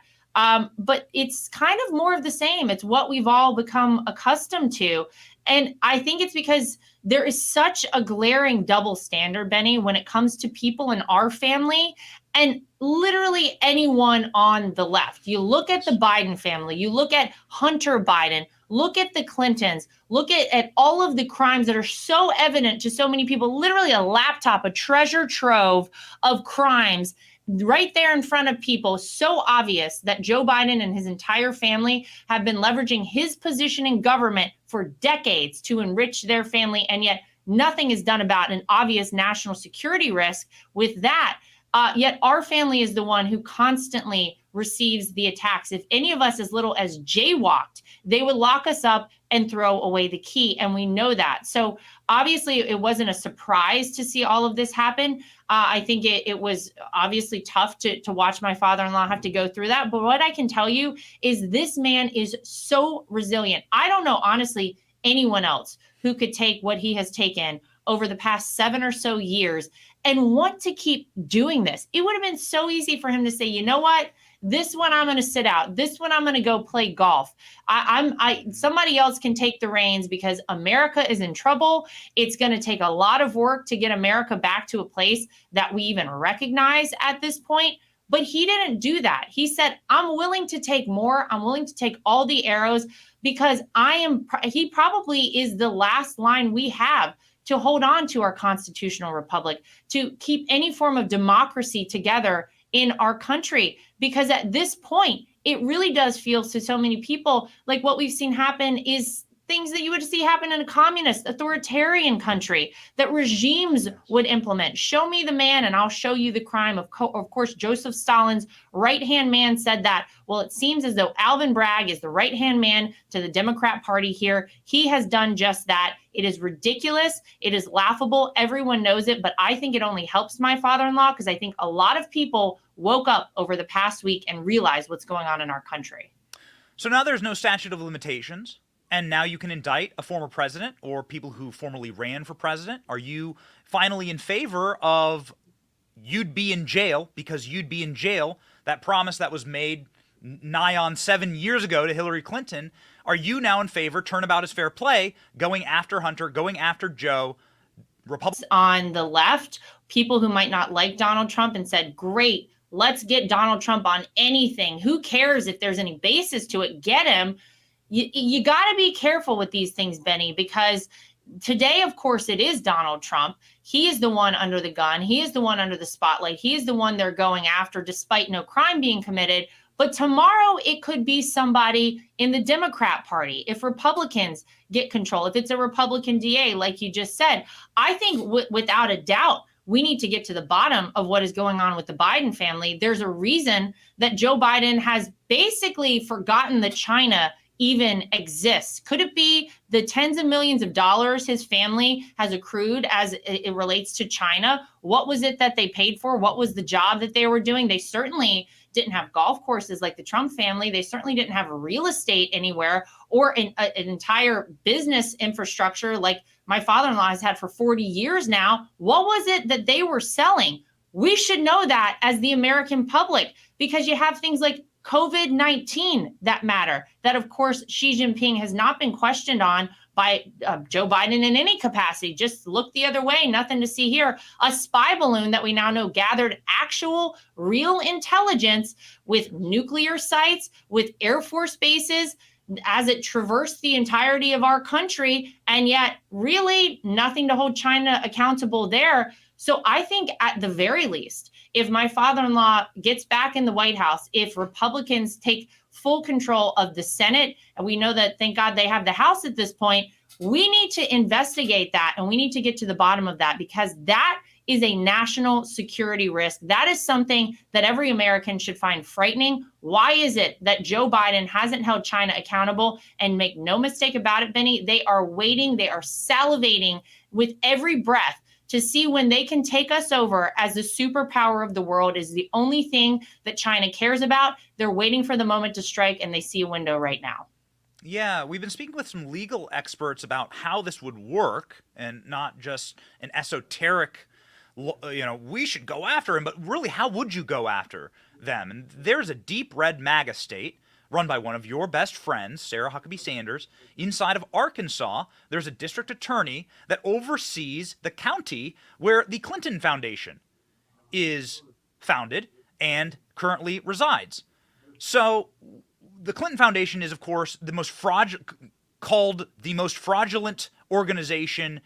But it's kind of more of the same. It's what we've all become accustomed to. And I think it's because there is such a glaring double standard, Benny, when it comes to people in our family and literally anyone on the left. You look at the Biden family, you look at Hunter Biden, look at the Clintons, look at all of the crimes that are so evident to so many people, literally a laptop, a treasure trove of crimes right there in front of people, so obvious that Joe Biden and his entire family have been leveraging his position in government for decades to enrich their family, and yet nothing is done about an obvious national security risk with that. Yet our family is the one who constantly receives the attacks. If any of us as little as jaywalked, they would lock us up and throw away the key. And we know that. So obviously it wasn't a surprise to see all of this happen. I think it was obviously tough to watch my father-in-law have to go through that. But what I can tell you is this man is so resilient. I don't know, honestly, anyone else who could take what he has taken over the past 7 or so years and want to keep doing this. It would have been so easy for him to say, you know what? This one I'm going to sit out. This one I'm going to go play golf. Somebody else can take the reins because America is in trouble. It's going to take a lot of work to get America back to a place that we even recognize at this point. But he didn't do that. He said, I'm willing to take more. I'm willing to take all the arrows because he probably is the last line we have to hold on to our constitutional republic, to keep any form of democracy together in our country. Because at this point, it really does feel to so many people like what we've seen happen is things that you would see happen in a communist, authoritarian country that regimes would implement. Show me the man and I'll show you the crime. Of course, Joseph Stalin's right-hand man said that. Well, it seems as though Alvin Bragg is the right-hand man to the Democrat Party here. He has done just that. It is ridiculous. It is laughable. Everyone knows it. But I think it only helps my father-in-law because I think a lot of people woke up over the past week and realized what's going on in our country. So now there's no statute of limitations. And now you can indict a former president or people who formerly ran for president. Are you finally in favor of you'd be in jail because you'd be in jail, that promise that was made nigh on 7 years ago to Hillary Clinton? Are you now in favor, turnabout is fair play, going after Hunter, going after Joe, Republicans? On the left, people who might not like Donald Trump and said, great, let's get Donald Trump on anything. Who cares if there's any basis to it? Get him. You got to be careful with these things, Benny, because today, of course, it is Donald Trump. He is the one under the gun. He is the one under the spotlight. He is the one they're going after despite no crime being committed. But tomorrow, it could be somebody in the Democrat Party. If Republicans get control, if it's a Republican DA, like you just said, I think without a doubt, we need to get to the bottom of what is going on with the Biden family. There's a reason that Joe Biden has basically forgotten that China even exists. Could it be the tens of millions of dollars his family has accrued as it relates to China? What was it that they paid for? What was the job that they were doing? They certainly didn't have golf courses like the Trump family. They certainly didn't have real estate anywhere or an entire business infrastructure like my father-in-law has had for 40 years now. What was it that they were selling? We should know that as the American public, because you have things like COVID-19 that matter, that of course Xi Jinping has not been questioned on by Joe Biden in any capacity. Just look the other way, nothing to see here. A spy balloon that we now know gathered actual real intelligence with nuclear sites, with Air Force bases. as it traversed the entirety of our country, and yet really nothing to hold China accountable there. So I think at the very least, if my father-in-law gets back in the White House, if Republicans take full control of the Senate, and we know that, thank God, they have the House at this point, we need to investigate that, and we need to get to the bottom of that, because that is a national security risk. That is something that every American should find frightening. Why is it that Joe Biden hasn't held China accountable? And make no mistake about it, Benny, they are waiting, they are salivating with every breath to see when they can take us over as the superpower of the world. Is the only thing that China cares about. They're waiting for the moment to strike, and they see a window right now. Yeah, we've been speaking with some legal experts about how this would work, and not just an esoteric, we should go after him, but really, how would you go after them? And there's a deep red MAGA state run by one of your best friends, Sarah Huckabee Sanders. Inside of Arkansas, there's a district attorney that oversees the county where the Clinton Foundation is founded and currently resides. So the Clinton Foundation is, of course, called the most fraudulent organization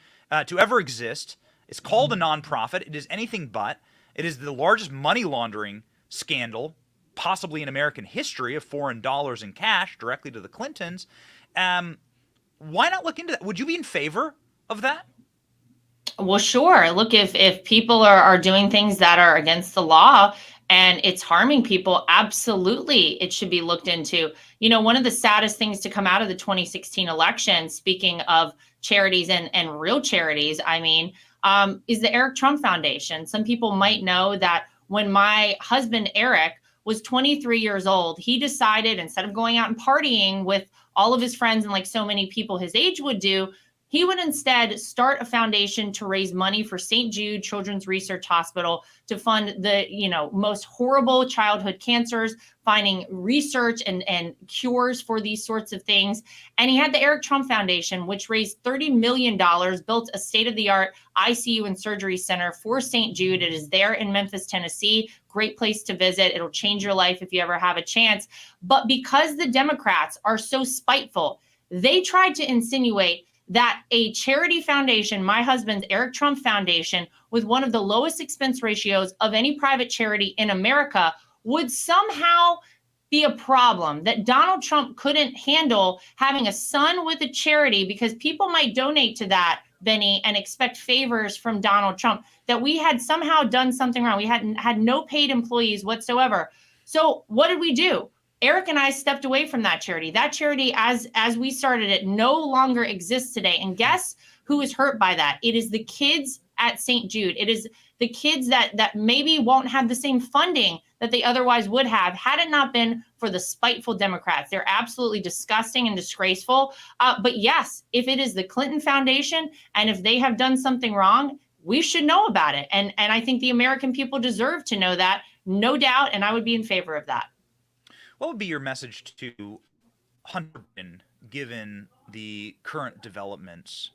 to ever exist. It's called a nonprofit. It is anything but. It is the largest money laundering scandal possibly in American history of foreign dollars in cash directly to the Clintons. Why not look into that? Would you be in favor of that? Well, sure. Look, if people are doing things that are against the law and it's harming people, absolutely it should be looked into. You know, one of the saddest things to come out of the 2016 election, speaking of charities and real charities, I mean, is the Eric Trump Foundation. Some people might know that when my husband, Eric, was 23 years old, he decided, instead of going out and partying with all of his friends and like so many people his age would do, he would instead start a foundation to raise money for St. Jude Children's Research Hospital to fund the, most horrible childhood cancers, finding research and cures for these sorts of things. And he had the Eric Trump Foundation, which raised $30 million, built a state-of-the-art ICU and surgery center for St. Jude. It is there in Memphis, Tennessee. Great place to visit. It'll change your life if you ever have a chance. But because the Democrats are so spiteful, they tried to insinuate that a charity foundation, my husband's Eric Trump Foundation, with one of the lowest expense ratios of any private charity in America, would somehow be a problem, that Donald Trump couldn't handle having a son with a charity because people might donate to that, Benny, and expect favors from Donald Trump, that we had somehow done something wrong. We had no paid employees whatsoever. So what did we do? Eric and I stepped away from that charity. That charity, as we started it, no longer exists today. And guess who is hurt by that? It is the kids at St. Jude. It is the kids that maybe won't have the same funding that they otherwise would have had it not been for the spiteful Democrats. They're absolutely disgusting and disgraceful. But yes, if it is the Clinton Foundation and if they have done something wrong, we should know about it. And I think the American people deserve to know that, no doubt. And I would be in favor of that. What would be your message to Hunter Biden, given the current developments,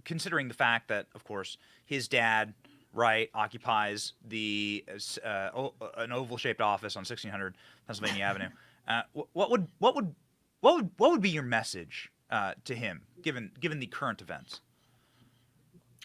considering the fact that, of course, his dad, right, occupies an oval-shaped office on 1600 Pennsylvania Avenue? What would be your message to him, given the current events?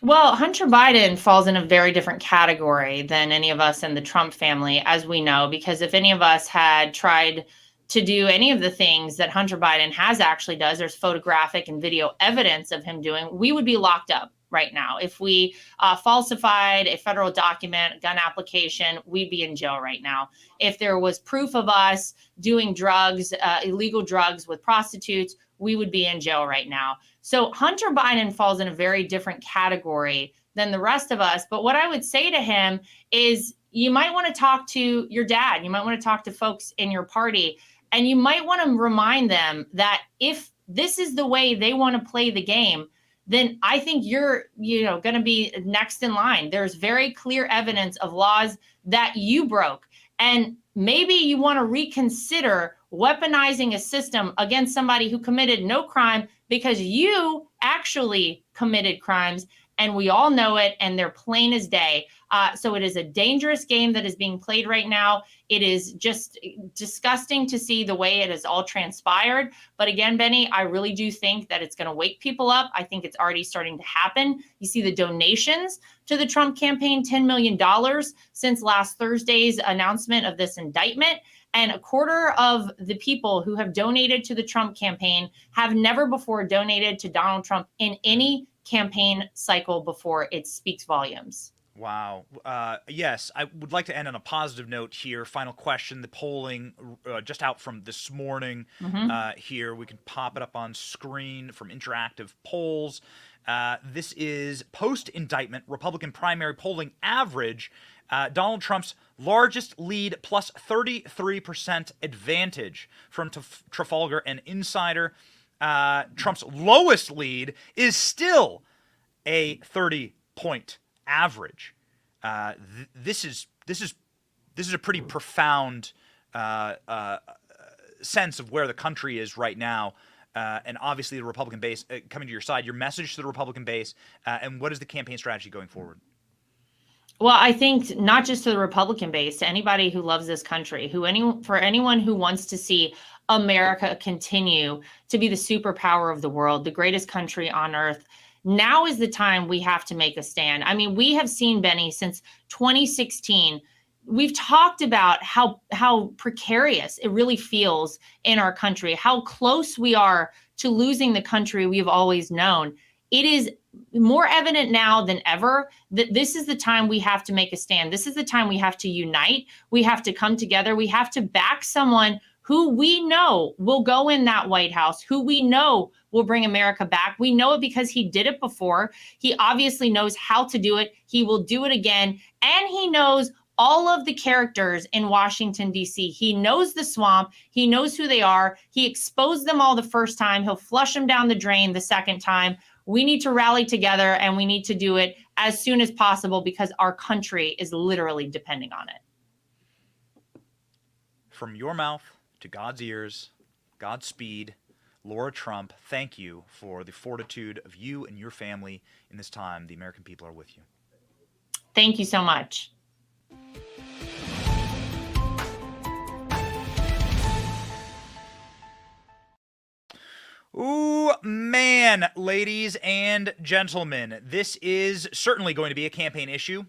Well, Hunter Biden falls in a very different category than any of us in the Trump family, as we know, because if any of us had tried to do any of the things that Hunter Biden has actually does, there's photographic and video evidence of him doing, we would be locked up right now. If we falsified a federal document, gun application, we'd be in jail right now. If there was proof of us doing drugs, illegal drugs with prostitutes, we would be in jail right now. So Hunter Biden falls in a very different category than the rest of us. But what I would say to him is you might want to talk to your dad. You might want to talk to folks in your party. And you might want to remind them that if this is the way they want to play the game, then I think you're, going to be next in line. There's very clear evidence of laws that you broke. And maybe you want to reconsider weaponizing a system against somebody who committed no crime because you actually committed crimes. and we all know it, and they're plain as day. So it is a dangerous game that is being played right now. It is just disgusting to see the way it has all transpired. But again, Benny, I really do think that it's going to wake people up. I think it's already starting to happen. You see the donations to the Trump campaign, $10 million since last Thursday's announcement of this indictment. And a quarter of the people who have donated to the Trump campaign have never before donated to Donald Trump in any campaign cycle before. It speaks volumes. Wow. Yes, I would like to end on a positive note here. Final question. The polling just out from this morning here. We can pop it up on screen from Interactive Polls. This is post-indictment Republican primary polling average. Donald Trump's largest lead plus 33% advantage from Trafalgar and Insider. Trump's lowest lead is still a 30-point average. This is a pretty profound sense of where the country is right now, and obviously the Republican base coming to your side. Your message to the Republican base, and what is the campaign strategy going forward? Well, I think not just to the Republican base, to anybody who loves this country, for anyone who wants to see America continue to be the superpower of the world, the greatest country on earth. Now is the time we have to make a stand. I mean, we have seen, Benny, since 2016, we've talked about how precarious it really feels in our country, how close we are to losing the country we've always known. It is more evident now than ever that this is the time we have to make a stand. This is the time we have to unite. We have to come together. We have to back someone who we know will go in that White House, who we know will bring America back. We know it because he did it before. He obviously knows how to do it. He will do it again. And he knows all of the characters in Washington, D.C. He knows the swamp. He knows who they are. He exposed them all the first time. He'll flush them down the drain the second time. We need to rally together, and we need to do it as soon as possible because our country is literally depending on it. From your mouth to God's ears, Godspeed. Lara Trump, thank you for the fortitude of you and your family in this time. The American people are with you. Thank you so much. Ooh, man, ladies and gentlemen, this is certainly going to be a campaign issue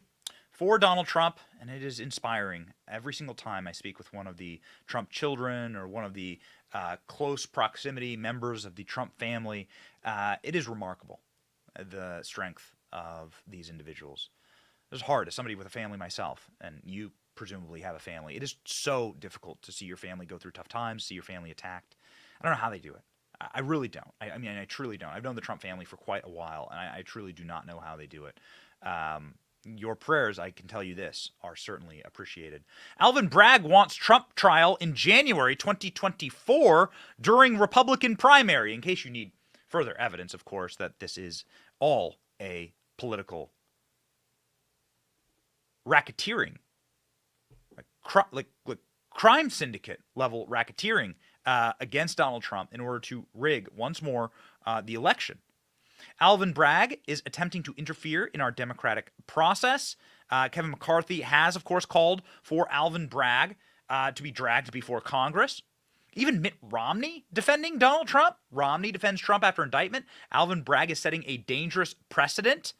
for Donald Trump, and it is inspiring. Every single time I speak with one of the Trump children or one of the close proximity members of the Trump family, it is remarkable, the strength of these individuals. It's hard as somebody with a family myself, and you presumably have a family. It is so difficult to see your family go through tough times, see your family attacked. I don't know how they do it. I really don't. I mean, I truly don't. I've known the Trump family for quite a while, and I truly do not know how they do it. Your prayers, I can tell you this, are certainly appreciated. Alvin Bragg wants Trump trial in January 2024 during Republican primary. In case you need further evidence, of course, that this is all a political racketeering, like crime syndicate level racketeering against Donald Trump in order to rig once more the election. Alvin Bragg is attempting to interfere in our democratic process. Kevin McCarthy has, of course, called for Alvin Bragg to be dragged before Congress. Even Mitt Romney defending Donald Trump. Romney defends Trump after indictment. Alvin Bragg is setting a dangerous precedent.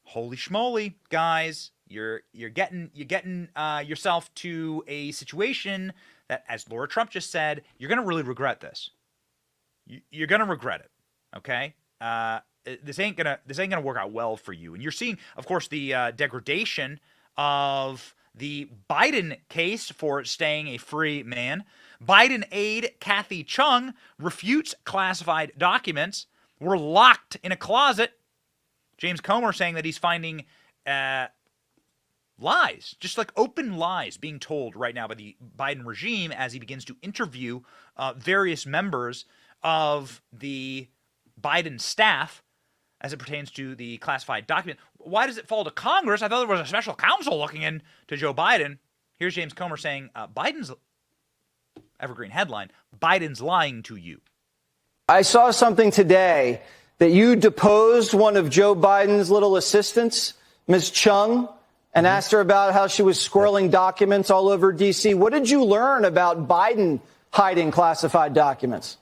Holy schmoly, guys. You're getting yourself to a situation that, as Lara Trump just said, you're going to really regret this. You're going to regret it. Okay? This ain't gonna work out well for you. And you're seeing, of course, the degradation of the Biden case for staying a free man. Biden aide Kathy Chung refutes classified documents. Were locked in a closet. James Comer saying that he's finding lies, just like open lies being told right now by the Biden regime as he begins to interview various members of the Biden staff as it pertains to the classified document. Why does it fall to Congress? I thought there was a special counsel looking into Joe Biden. Here's James Comer saying, Biden's, evergreen headline, Biden's lying to you. I saw something today that you deposed one of Joe Biden's little assistants, Ms. Chung, and asked her about how she was squirreling documents all over D.C. What did you learn about Biden hiding classified documents?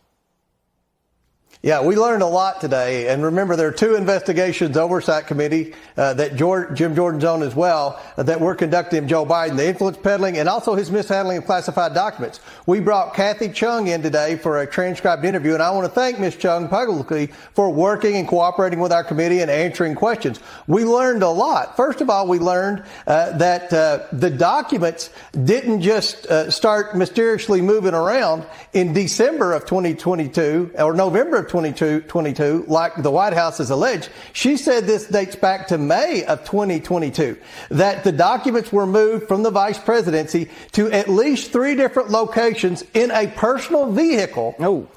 Yeah, we learned a lot today. And remember, there are two investigations oversight committee that Jim Jordan's on as well that we're conducting Joe Biden, the influence peddling and also his mishandling of classified documents. We brought Kathy Chung in today for a transcribed interview, and I want to thank Ms. Chung publicly for working and cooperating with our committee and answering questions. We learned a lot. First of all, we learned that the documents didn't just start mysteriously moving around in December of 2022 or November of 2022, like the White House has alleged. She said this dates back to May of 2022, that the documents were moved from the vice presidency to at least 3 different locations in a personal vehicle. Oh.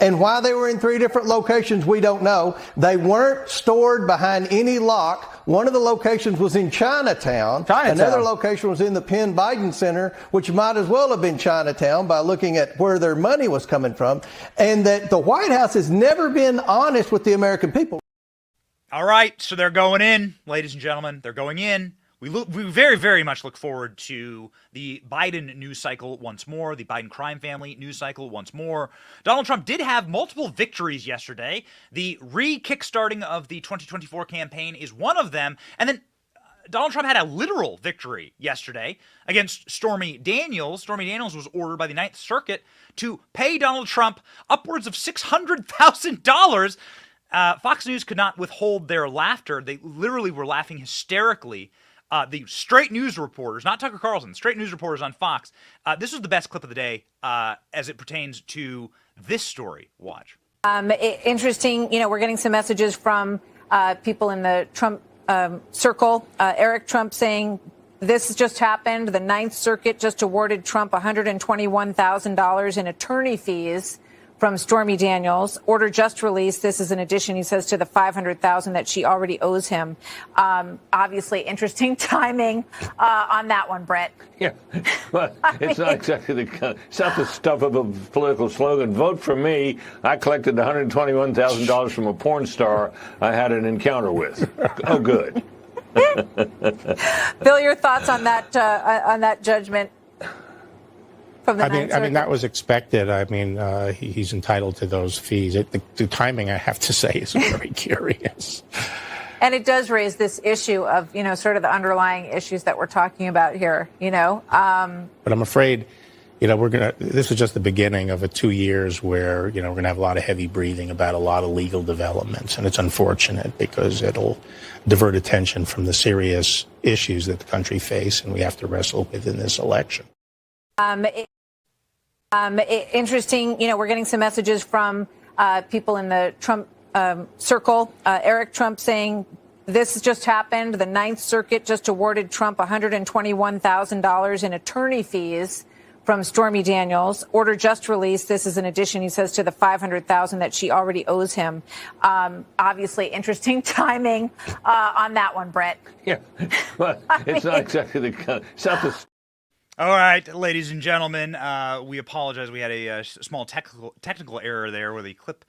And why they were in 3 different locations, we don't know. They weren't stored behind any lock. One of the locations was in Chinatown. Another location was in the Penn Biden Center, which might as well have been Chinatown by looking at where their money was coming from. And that the White House has never been honest with the American people. All right, so they're going in, ladies and gentlemen. They're going in. We very, very much look forward to the Biden news cycle once more, the Biden crime family news cycle once more. Donald Trump did have multiple victories yesterday. The re-kickstarting of the 2024 campaign is one of them. And then Donald Trump had a literal victory yesterday against Stormy Daniels. Stormy Daniels was ordered by the Ninth Circuit to pay Donald Trump upwards of $600,000. Fox News could not withhold their laughter. They literally were laughing hysterically. The straight news reporters, not Tucker Carlson, straight news reporters on Fox. This was the best clip of the day as it pertains to this story. Watch. Interesting. We're getting some messages from people in the Trump circle. Eric Trump saying this just happened. The Ninth Circuit just awarded Trump $121,000 in attorney fees from Stormy Daniels. Order just released. This is in addition, he says, to the $500,000 that she already owes him. Obviously, interesting timing on that one, Brett. Yeah, but it's not exactly it's not the stuff of a political slogan. Vote for me. I collected $121,000 from a porn star I had an encounter with. Oh, good. Bill, your thoughts on that judgment? I mean, that was expected. I mean, he's entitled to those fees. The timing, I have to say, is very curious. And it does raise this issue of, sort of the underlying issues that we're talking about here, But I'm afraid, this is just the beginning of 2 years where, we're going to have a lot of heavy breathing about a lot of legal developments. And it's unfortunate because it'll divert attention from the serious issues that the country face and we have to wrestle with in this election. Interesting. We're getting some messages from people in the Trump circle. Eric Trump saying this just happened. The Ninth Circuit just awarded Trump $121,000 in attorney fees from Stormy Daniels. Order just released. This is in addition, he says, to the $500,000 that she already owes him. Obviously, interesting timing on that one, Brett. Yeah, but it's not exactly it's not the. All right, ladies and gentlemen, we apologize. We had a small technical error there where the clip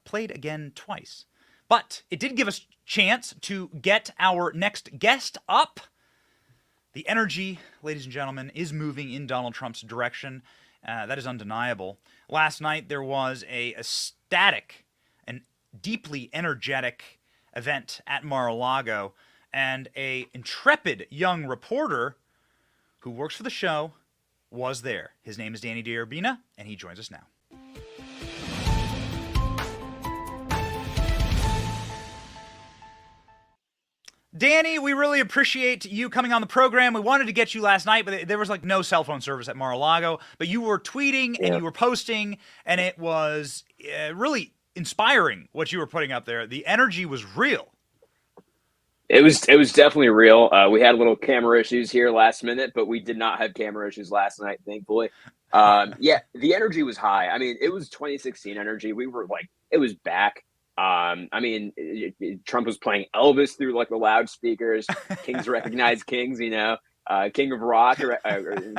played again twice. But it did give us a chance to get our next guest up. The energy, ladies and gentlemen, is moving in Donald Trump's direction. That is undeniable. Last night there was a ecstatic and deeply energetic event at Mar-a-Lago, and a intrepid young reporter who works for the show was there. His name is Danny D'Urbina, and he joins us now. Danny, we really appreciate you coming on the program. We wanted to get you last night, but there was no cell phone service at Mar-a-Lago. But you were tweeting and you were posting, and it was really inspiring what you were putting up there. The energy was real. It was definitely real. We had little camera issues here last minute, but we did not have camera issues last night, thankfully. Yeah, the energy was high. I mean, it was 2016 energy. We were it was back. I mean, Trump was playing Elvis through the loudspeakers. Kings recognize kings, King of Rock. Or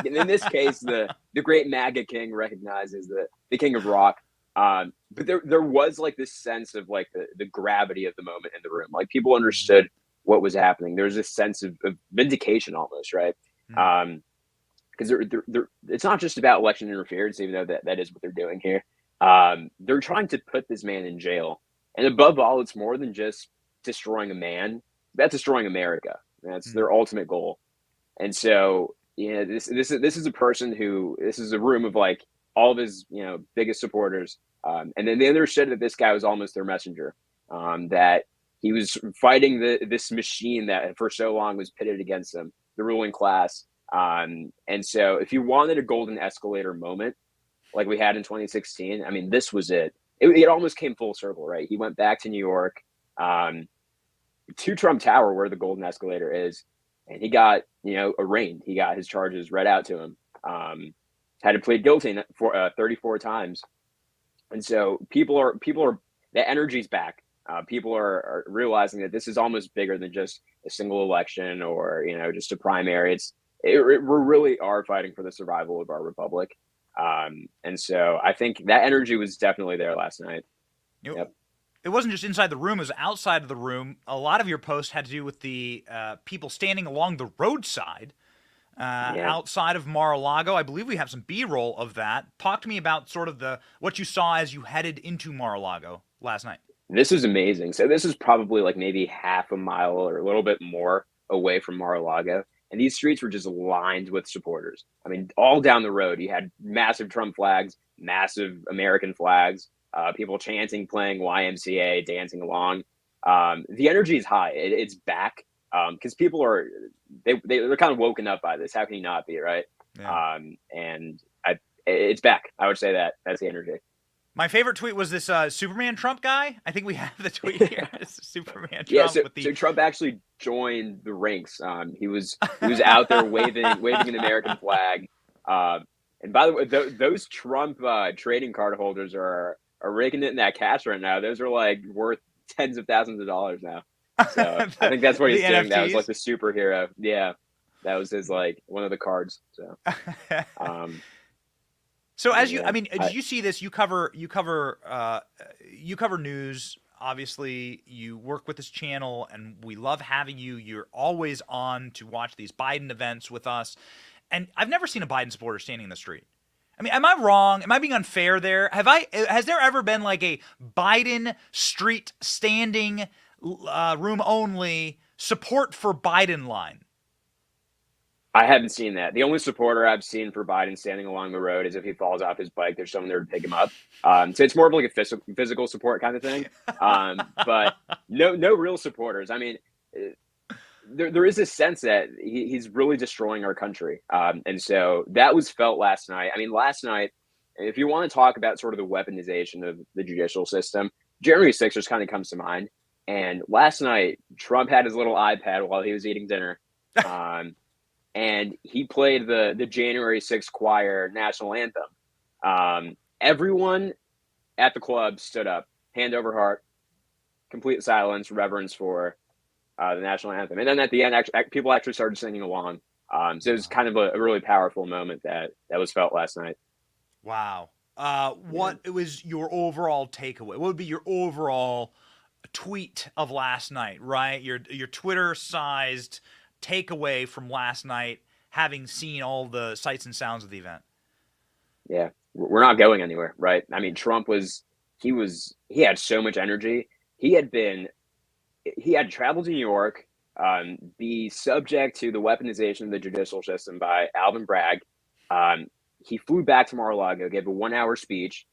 in this case, the great MAGA king recognizes the King of Rock. But there was like this sense of like the gravity of the moment in the room. Like people understood what was happening. There was this sense of vindication almost, right? Because it's not just about election interference, even though that is what they're doing here. They're trying to put this man in jail. And above all, it's more than just destroying a man. That's destroying America. That's their ultimate goal. And so, this is a person who, this is a room of like all of his, biggest supporters. And then they understood that this guy was almost their messenger, that he was fighting this machine that for so long was pitted against them, the ruling class. And so if you wanted a golden escalator moment like we had in 2016, I mean, this was it. It almost came full circle, right? He went back to New York, to Trump Tower, where the golden escalator is, and he got, arraigned. He got his charges read out to him. Had to plead guilty for 34 times. And so people are the energy's back. People are realizing that this is almost bigger than just a single election or, just a primary. We really are fighting for the survival of our republic. And so I think that energy was definitely there last night. Yep. It wasn't just inside the room, it was outside of the room. A lot of your posts had to do with the people standing along the roadside outside of Mar-a-Lago. I believe we have some B-roll of that. Talk to me about sort of what you saw as you headed into Mar-a-Lago last night. This is amazing. So this is probably like maybe half a mile or a little bit more away from Mar-a-Lago. And these streets were just lined with supporters. I mean, all down the road, you had massive Trump flags, massive American flags, people chanting, playing YMCA, dancing along. The energy is high. It's back because people they're kind of woken up by this. How can you not be, right? Yeah. It's back. I would say that's the energy. My favorite tweet was this Superman Trump guy. I think we have the tweet here. It's Superman Trump. Yeah, so Trump actually joined the ranks. He was out there waving an American flag. And by the way, those Trump trading card holders are raking it in that cash right now. Those are like worth tens of thousands of dollars now. So I think that's what he's doing. NFTs? That was like the superhero. Yeah, that was his like one of the cards. So. So as did you see this? You cover news. Obviously, you work with this channel, and we love having you. You're always on to watch these Biden events with us. And I've never seen a Biden supporter standing in the street. I mean, am I wrong? Am I being unfair there? Has there ever been like a Biden street standing, room only support for Biden line? I haven't seen that. The only supporter I've seen for Biden standing along the road is if he falls off his bike, there's someone there to pick him up. So it's more of like a physical support kind of thing. But no real supporters. I mean, there is this sense that he's really destroying our country. And so that was felt last night. I mean, last night, if you want to talk about sort of the weaponization of the judicial system, January 6th just kind of comes to mind. And last night, Trump had his little iPad while he was eating dinner. And he played the January 6th choir national anthem. Everyone at the club stood up, hand over heart, complete silence, reverence for the national anthem. And then at the end, people actually started singing along. So it was kind of a really powerful moment that was felt last night. Wow. What was your overall takeaway? What would be your overall tweet of last night, right? Your Twitter-sized takeaway from last night, having seen all the sights and sounds of the event? Yeah, we're not going anywhere, right? I mean, Trump he had so much energy. He had traveled to New York, be subject to the weaponization of the judicial system by Alvin Bragg. He flew back to Mar-a-Lago, gave a 1-hour speech,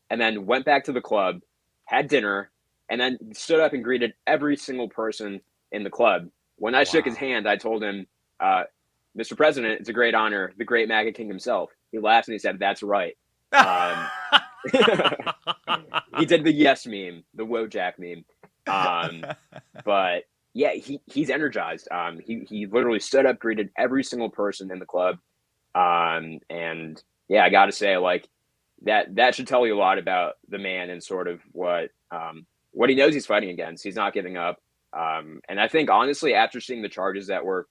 and then went back to the club, had dinner, and then stood up and greeted every single person in the club. When I shook his hand, I told him, Mr. President, it's a great honor, the great MAGA king himself. He laughed and he said, "That's right." He did the yes meme, the Wojak meme. But yeah, he's energized. He literally stood up, greeted every single person in the club. And yeah, I got to say, like, that should tell you a lot about the man and sort of what he knows he's fighting against. He's not giving up. And I think, honestly, after seeing the charges that were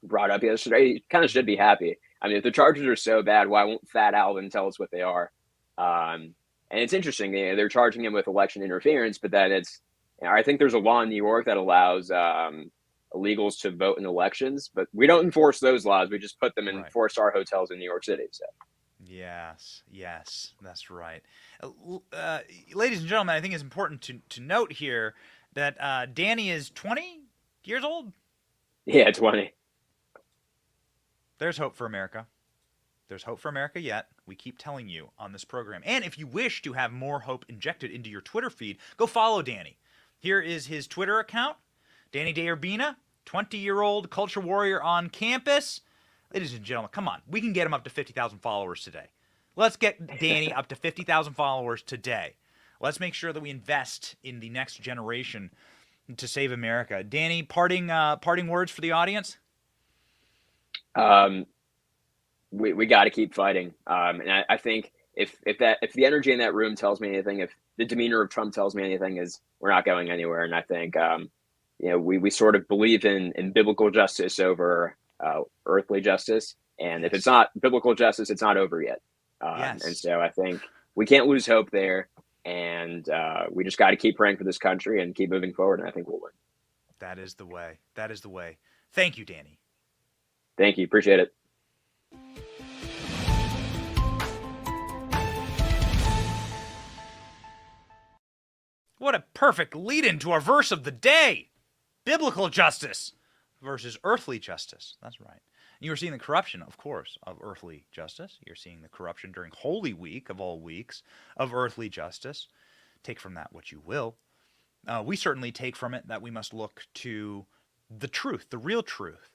brought up yesterday, he kind of should be happy. I mean, if the charges are so bad, why won't Fat Alvin tell us what they are? And it's interesting. They're charging him with election interference, but then I think there's a law in New York that allows illegals to vote in elections, but we don't enforce those laws. We just put them in 4-star hotels in New York City. So. Yes, that's right. Ladies and gentlemen, I think it's important to note here that Danny is 20 years old. Yeah, 20. There's hope for America. There's hope for America yet. We keep telling you on this program. And if you wish to have more hope injected into your Twitter feed, go follow Danny. Here is his Twitter account. Danny DeUrbina, 20-year-old culture warrior on campus. Ladies and gentlemen, come on. We can get him up to 50,000 followers today. Let's get Danny up to 50,000 followers today. Let's make sure that we invest in the next generation to save America. Danny, parting words for the audience? We got to keep fighting. And I think if the energy in that room tells me anything, if the demeanor of Trump tells me anything, is we're not going anywhere. And I think, we sort of believe in biblical justice over earthly justice. And if it's not biblical justice, it's not over yet. And so I think we can't lose hope there. And we just got to keep praying for this country and keep moving forward. And I think we'll win. That is the way. That is the way. Thank you, Danny. Thank you. Appreciate it. What a perfect lead-in to our verse of the day. Biblical justice versus earthly justice. That's right. You are seeing the corruption, of course, of earthly justice. You're seeing the corruption during Holy Week of all weeks of earthly justice. Take from that what you will. We certainly take from it that we must look to the truth, the real truth,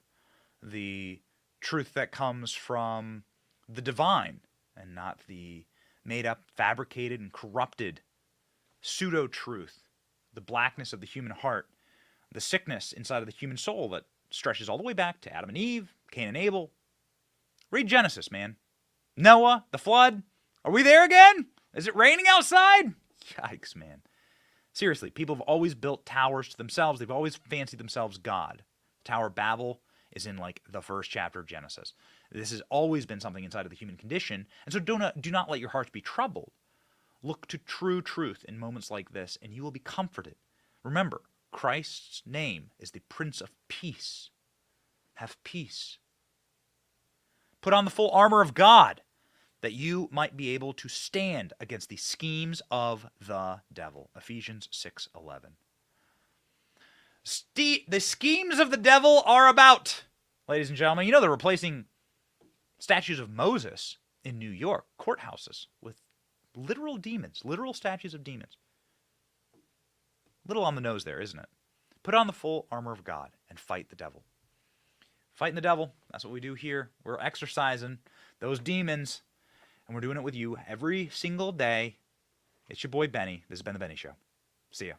the truth that comes from the divine and not the made-up, fabricated, and corrupted pseudo-truth, the blackness of the human heart, the sickness inside of the human soul that stretches all the way back to Adam and Eve, Cain and Abel. Read Genesis, man. Noah, the flood. Are we there again? Is it raining outside? Yikes, man. Seriously, people have always built towers to themselves. They've always fancied themselves God. Tower of Babel is in like the first chapter of Genesis. This has always been something inside of the human condition. And so do not let your hearts be troubled. Look to true truth in moments like this, and you will be comforted. Remember, Christ's name is the Prince of Peace. Have peace. Put on the full armor of God, that you might be able to stand against the schemes of the devil. Ephesians 6:11. The schemes of the devil are about, ladies and gentlemen, they're replacing statues of Moses in New York, courthouses, with literal demons, literal statues of demons. Little on the nose there, isn't it? Put on the full armor of God and fight the devil. Fighting the devil, that's what we do here. We're exercising those demons, and we're doing it with you every single day. It's your boy Benny. This has been The Benny Show. See ya.